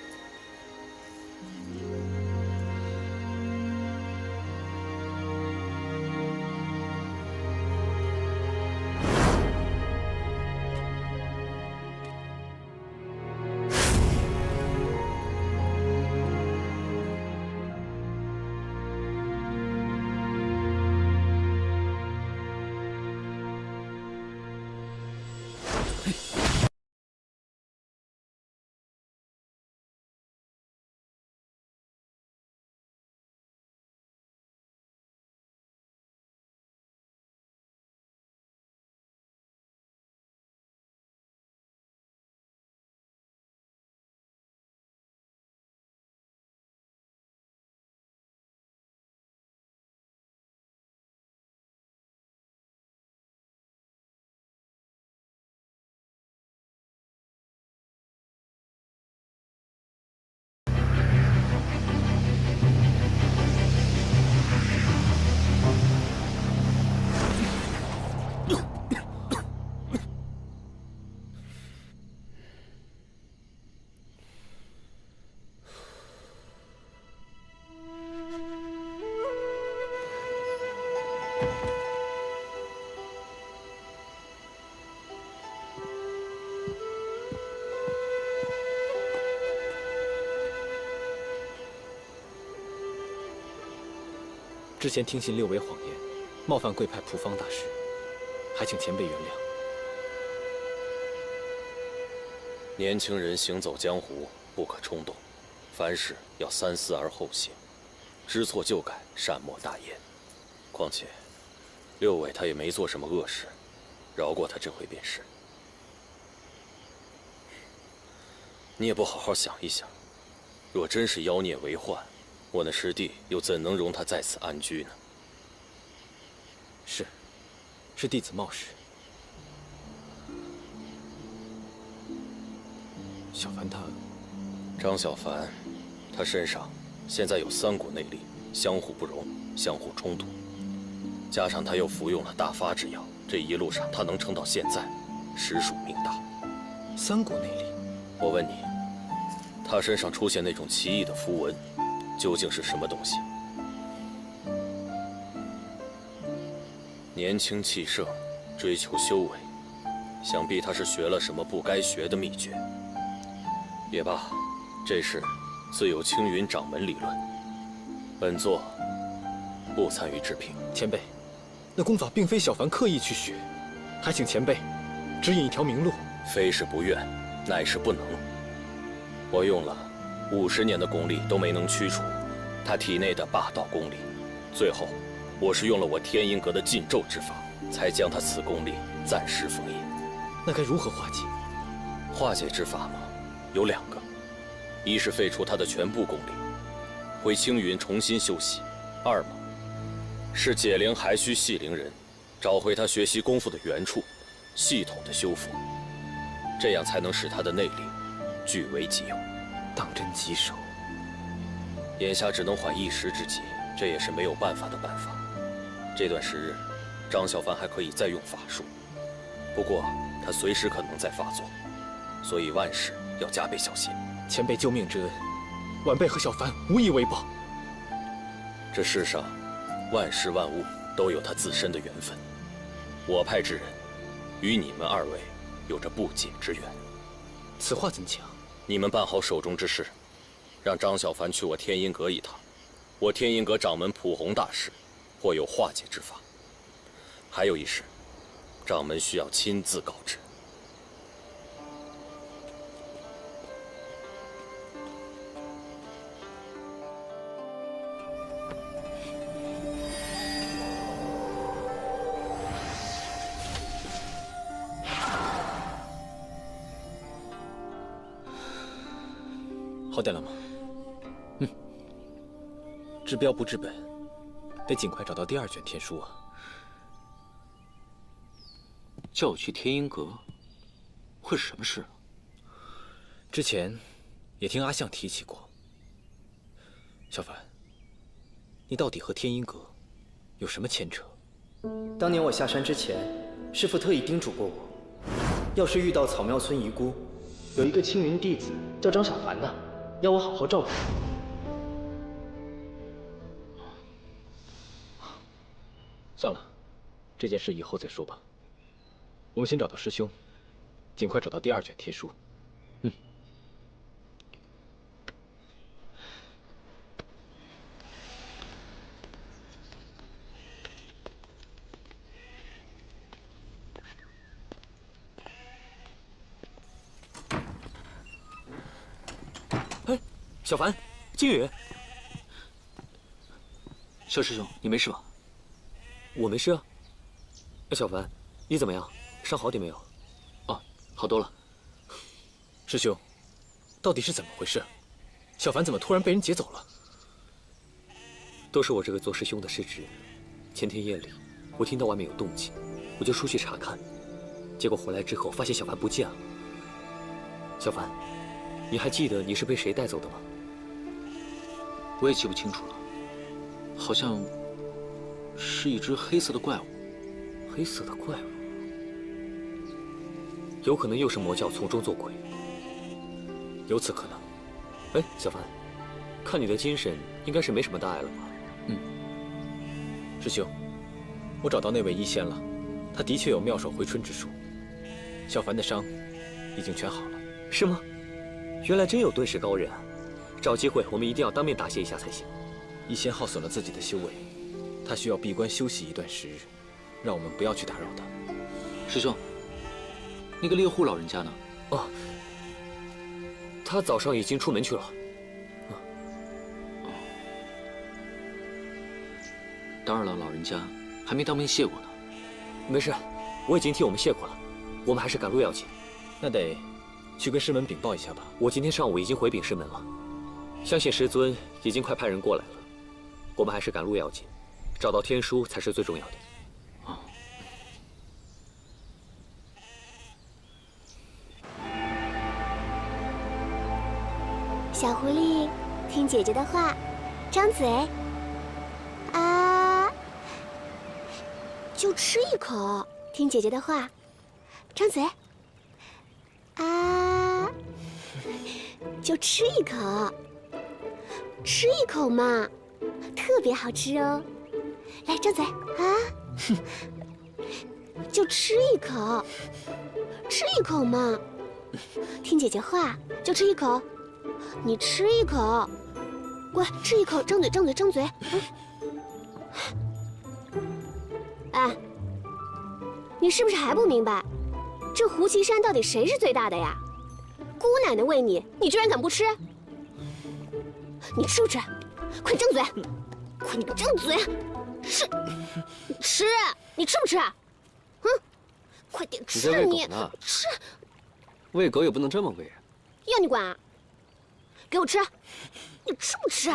之前听信六位谎言，冒犯贵派普方大师，还请前辈原谅。年轻人行走江湖，不可冲动，凡事要三思而后行，知错就改，善莫大焉。况且，六位他也没做什么恶事，饶过他这回便是。你也不好好想一想，若真是妖孽为患，我那师弟又怎能容他在此安居呢？是弟子冒失。小凡他，张小凡，他身上现在有3股内力，相互不容，相互冲突，加上他又服用了大发之药，这一路上他能撑到现在，实属命大。3股内力，我问你，他身上出现那种奇异的符文，究竟是什么东西？年轻气盛，追求修为，想必他是学了什么不该学的秘诀。也罢，这事自有青云掌门理论，本座不参与置评。前辈，那功法并非小凡刻意去学，还请前辈指引一条明路。非是不愿，乃是不能。我用了50年的功力都没能驱除他体内的霸道功力，最后我是用了我天音阁的禁咒之法，才将他此功力暂时封印。那该如何化解？化解之法嘛，有2个，一是废除他的全部功力，回青云重新修习；2嘛，是解铃还须系铃人，找回他学习功夫的原处，系统的修复，这样才能使他的内力据为己有。当真棘手。眼下只能缓一时之急，这也是没有办法的办法。这段时日，张小凡还可以再用法术，不过他随时可能再发作，所以万事要加倍小心。前辈救命之恩，晚辈和小凡无以为报。这世上，万事万物都有它自身的缘分。我派之人，与你们二位有着不解之缘。此话怎讲？你们办好手中之事，让张小凡去我天音阁一趟。我天音阁掌门普弘大师，或有化解之法。还有一事，掌门需要亲自告知。好点了吗？治标不治本，得尽快找到第2卷天书啊！叫我去天音阁，会是什么事？之前也听阿相提起过。小凡，你到底和天音阁有什么牵扯？当年我下山之前，师父特意叮嘱过我，要是遇到草庙村遗孤，有一个青云弟子叫张小凡的，要我好好照顾。算了，这件事以后再说吧。我们先找到师兄，尽快找到第2卷天书。哎，小凡，金宇，肖师兄，你没事吧？我没事啊。小凡，你怎么样？伤好点没有？哦，好多了。师兄，到底是怎么回事？小凡怎么突然被人劫走了？都是我这个做师兄的失职。前天夜里，我听到外面有动静，我就出去查看，结果回来之后发现小凡不见了。小凡，你还记得你是被谁带走的吗？我也记不清楚了，好像是一只黑色的怪物。黑色的怪物，有可能又是魔教从中作鬼。有此可能。哎，小凡，看你的精神，应该是没什么大碍了吧？师兄，我找到那位医仙了，他的确有妙手回春之术。小凡的伤已经全好了。是吗？原来真有遁世高人啊！找机会我们一定要当面答谢一下才行。医仙耗损了自己的修为，他需要闭关休息一段时日，让我们不要去打扰他。师兄，那个猎户老人家呢？哦，他早上已经出门去了。打扰了老人家，还没当面谢过呢。没事，我已经替我们谢过了。我们还是赶路要紧。那得去跟师门禀报一下吧。我今天上午已经回禀师门了，相信师尊已经快派人过来了。我们还是赶路要紧，找到天书才是最重要的。小狐狸，听姐姐的话，张嘴。啊，就吃一口，听姐姐的话，张嘴。啊，就吃一口，吃一口嘛，特别好吃哦。来，张嘴啊，就吃一口，吃一口嘛，听姐姐话，就吃一口。你吃一口，乖，吃一口，张嘴，张嘴，张嘴。哎，你是不是还不明白，这胡岐山到底谁是最大的呀？姑奶奶喂你，你居然敢不吃？你吃不吃？快张嘴，快你张嘴，吃，吃，你吃不吃？快点吃你，吃。喂狗也不能这么喂。要你管啊！给我吃，你吃不吃？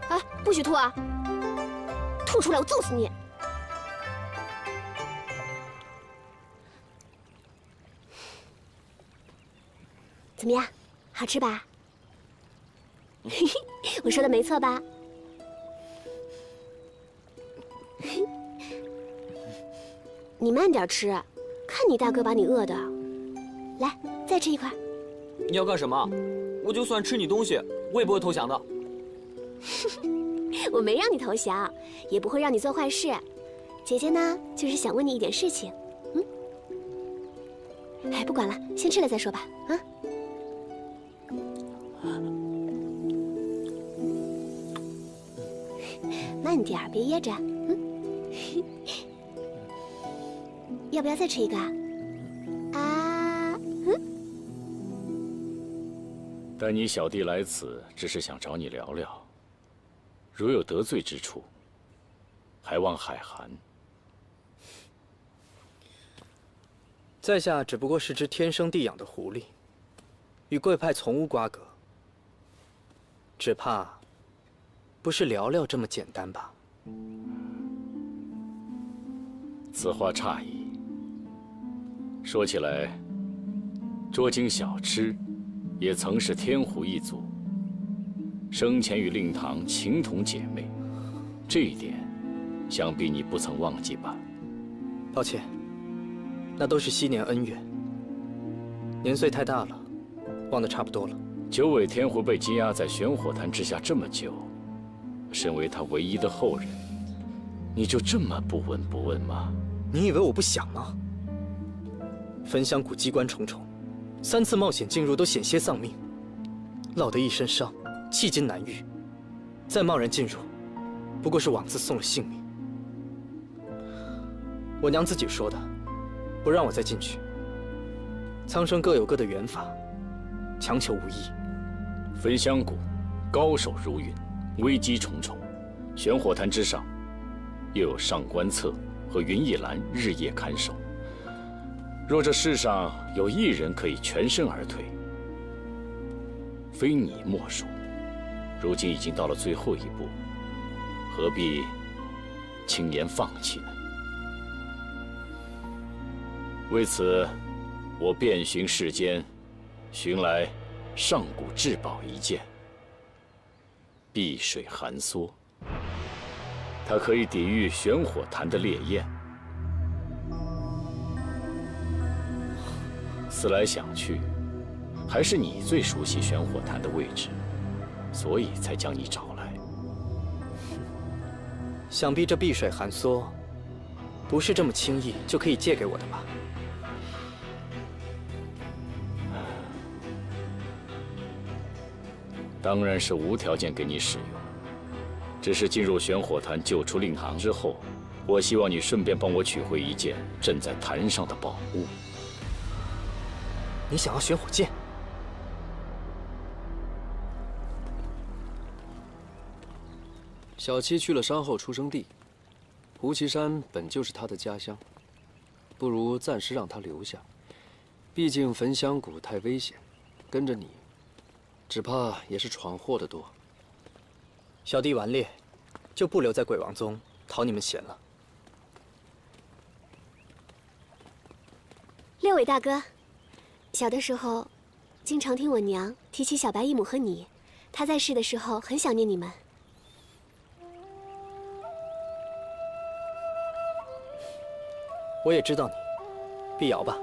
哎，不许吐啊！吐出来我揍死你！怎么样，好吃吧？我说的没错吧？你慢点吃，看你大哥把你饿的。来，再吃一块。你要干什么？我就算吃你东西，我也不会投降的。我没让你投降，也不会让你做坏事。姐姐呢，就是想问你一点事情。哎，不管了，先吃了再说吧。啊。慢点儿，别噎着。要不要再吃一个啊？但你小弟来此，只是想找你聊聊。如有得罪之处，还望海涵。在下只不过是只天生地养的狐狸，与贵派从无瓜葛。只怕，不是聊聊这么简单吧？此话差矣。说起来，捉精小痴也曾是天狐一族，生前与令堂情同姐妹，这一点，想必你不曾忘记吧？抱歉，那都是昔年恩怨。年岁太大了，忘得差不多了。九尾天狐被羁押在玄火潭之下这么久，身为他唯一的后人，你就这么不闻不问吗？你以为我不想吗？焚香谷机关重重，3次冒险进入都险些丧命，落得一身伤，迄今难愈。再贸然进入，不过是枉自送了性命。我娘自己说的，不让我再进去。苍生各有各的缘法，强求无益。焚香谷，高手如云，危机重重。玄火潭之上，又有上官策和云逸兰日夜看守。若这世上有一人可以全身而退，非你莫属。如今已经到了最后一步，何必轻言放弃呢？为此，我遍寻世间，寻来上古至宝一件——碧水寒梭。它可以抵御玄火潭的烈焰。思来想去，还是你最熟悉玄火潭的位置，所以才将你找来。想必这碧水寒梭，不是这么轻易就可以借给我的吧？当然是无条件给你使用，只是进入玄火潭救出令堂之后，我希望你顺便帮我取回一件镇在潭上的宝物。你想要玄火剑？小七去了山后出生地，胡岐山本就是他的家乡，不如暂时让他留下。毕竟焚香谷太危险，跟着你，只怕也是闯祸的多。小弟顽劣，就不留在鬼王宗讨你们嫌了。六位大哥，小的时候，经常听我娘提起小白姨母和你，她在世的时候很想念你们。我也知道你，碧瑶吧？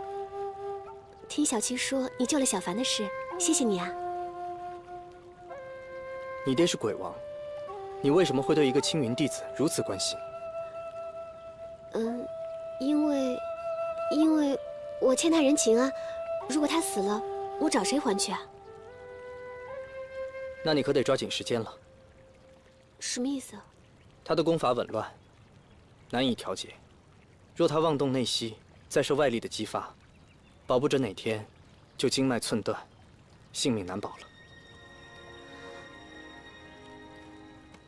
听小七说你救了小凡的事，谢谢你啊。你爹是鬼王，你为什么会对一个青云弟子如此关心？因为我欠他人情啊。如果他死了，我找谁还去啊？那你可得抓紧时间了。什么意思啊？他的功法紊乱，难以调节。若他妄动内息，再受外力的激发，保不准哪天就经脉寸断，性命难保了。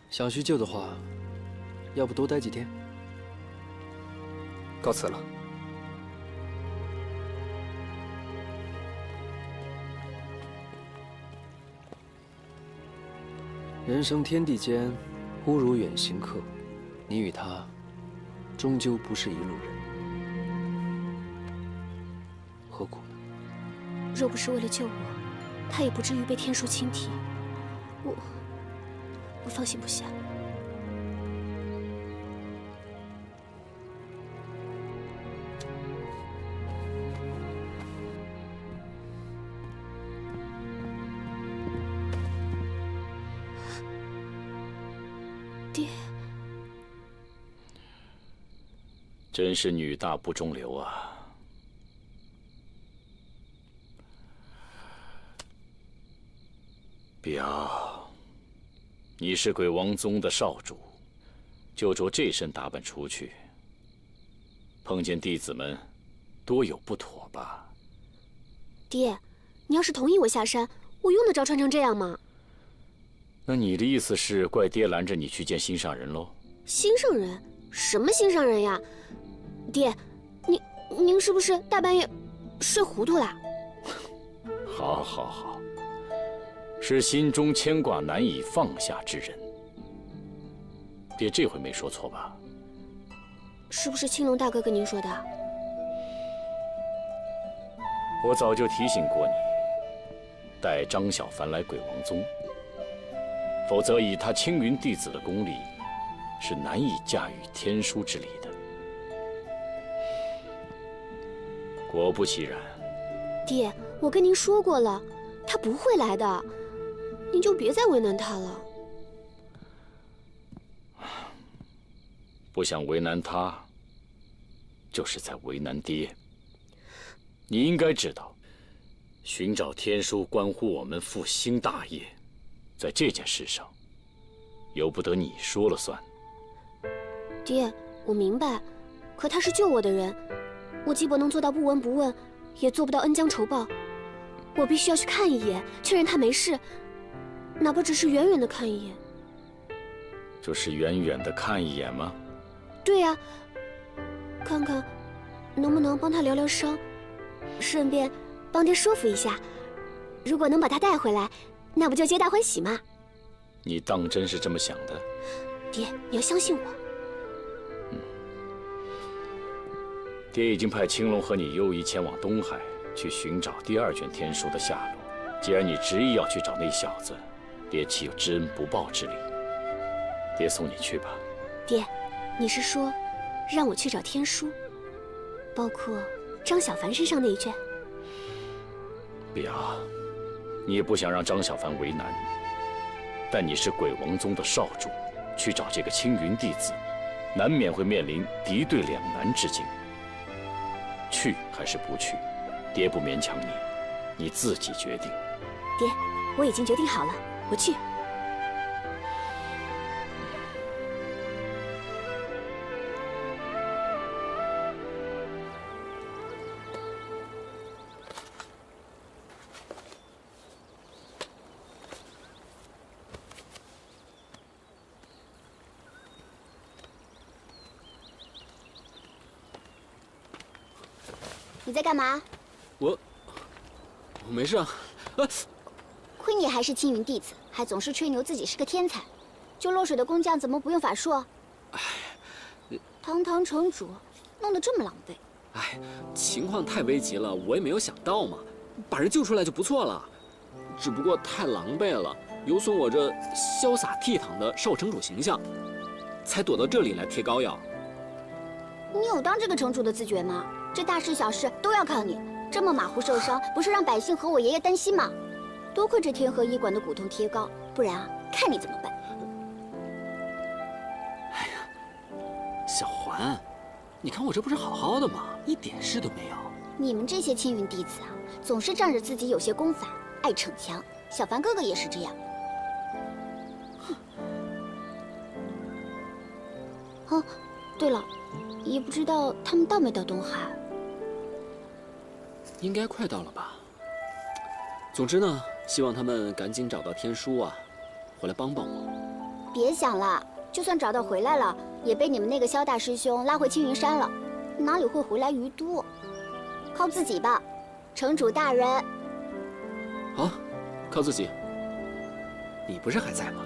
想叙旧的话，要不多待几天？告辞了。人生天地间，忽如远行客，你与他，终究不是一路人，何苦呢？若不是为了救我，他也不至于被天书轻提。我放心不下。爹，真是女大不中留啊！表，你是鬼王宗的少主，就着这身打扮出去，碰见弟子们，多有不妥吧？爹，你要是同意我下山，我用得着穿成这样吗？那你的意思是怪爹拦着你去见心上人喽？心上人？什么心上人呀？爹，您是不是大半夜睡糊涂了？好，好，好，是心中牵挂难以放下之人。爹这回没说错吧？是不是青龙大哥跟您说的？我早就提醒过你，带张小凡来鬼王宗。否则，以他青云弟子的功力，是难以驾驭天书之力的。果不其然，爹，我跟您说过了，他不会来的，您就别再为难他了。不想为难他，就是在为难爹。你应该知道，寻找天书关乎我们复兴大业。在这件事上，由不得你说了算。爹，我明白，可他是救我的人，我既不能做到不闻不问，也做不到恩将仇报。我必须要去看一眼，确认他没事，哪怕只是远远的看一眼。就是远远的看一眼吗？对呀，看看能不能帮他疗疗伤，顺便帮爹说服一下。如果能把他带回来，那不就皆大欢喜吗？你当真是这么想的？爹，你要相信我。爹已经派青龙和你右翼前往东海，去寻找第2卷天书的下落。既然你执意要去找那小子，爹岂有知恩不报之理？爹送你去吧。爹，你是说让我去找天书，包括张小凡身上那一卷？表，你也不想让张小凡为难，但你是鬼王宗的少主，去找这个青云弟子，难免会面临敌对两难之境。去还是不去，爹不勉强你，你自己决定。爹，我已经决定好了，我去。你在干嘛？我没事啊。亏你还是青云弟子，还总是吹牛自己是个天才。就落水的工匠怎么不用法术？堂堂城主，弄得这么狼狈。哎，情况太危急了，我也没有想到嘛，把人救出来就不错了。只不过太狼狈了，有损我这潇洒倜傥的少城主形象，才躲到这里来贴膏药。你有当这个城主的自觉吗？这大事小事都要靠你，这么马虎受伤，不是让百姓和我爷爷担心吗？多亏这天河医馆的骨痛贴膏，不然啊，看你怎么办。哎呀，小环，你看我这不是好好的吗？一点事都没有。你们这些青云弟子啊，总是仗着自己有些功法，爱逞强。小凡哥哥也是这样。哦，对了，也不知道他们到没到东海。应该快到了吧。总之呢，希望他们赶紧找到天书啊，回来帮帮我。别想了，就算找到回来了，也被你们那个萧大师兄拉回青云山了，哪里会回来于都？靠自己吧，城主大人。好，靠自己。你不是还在吗？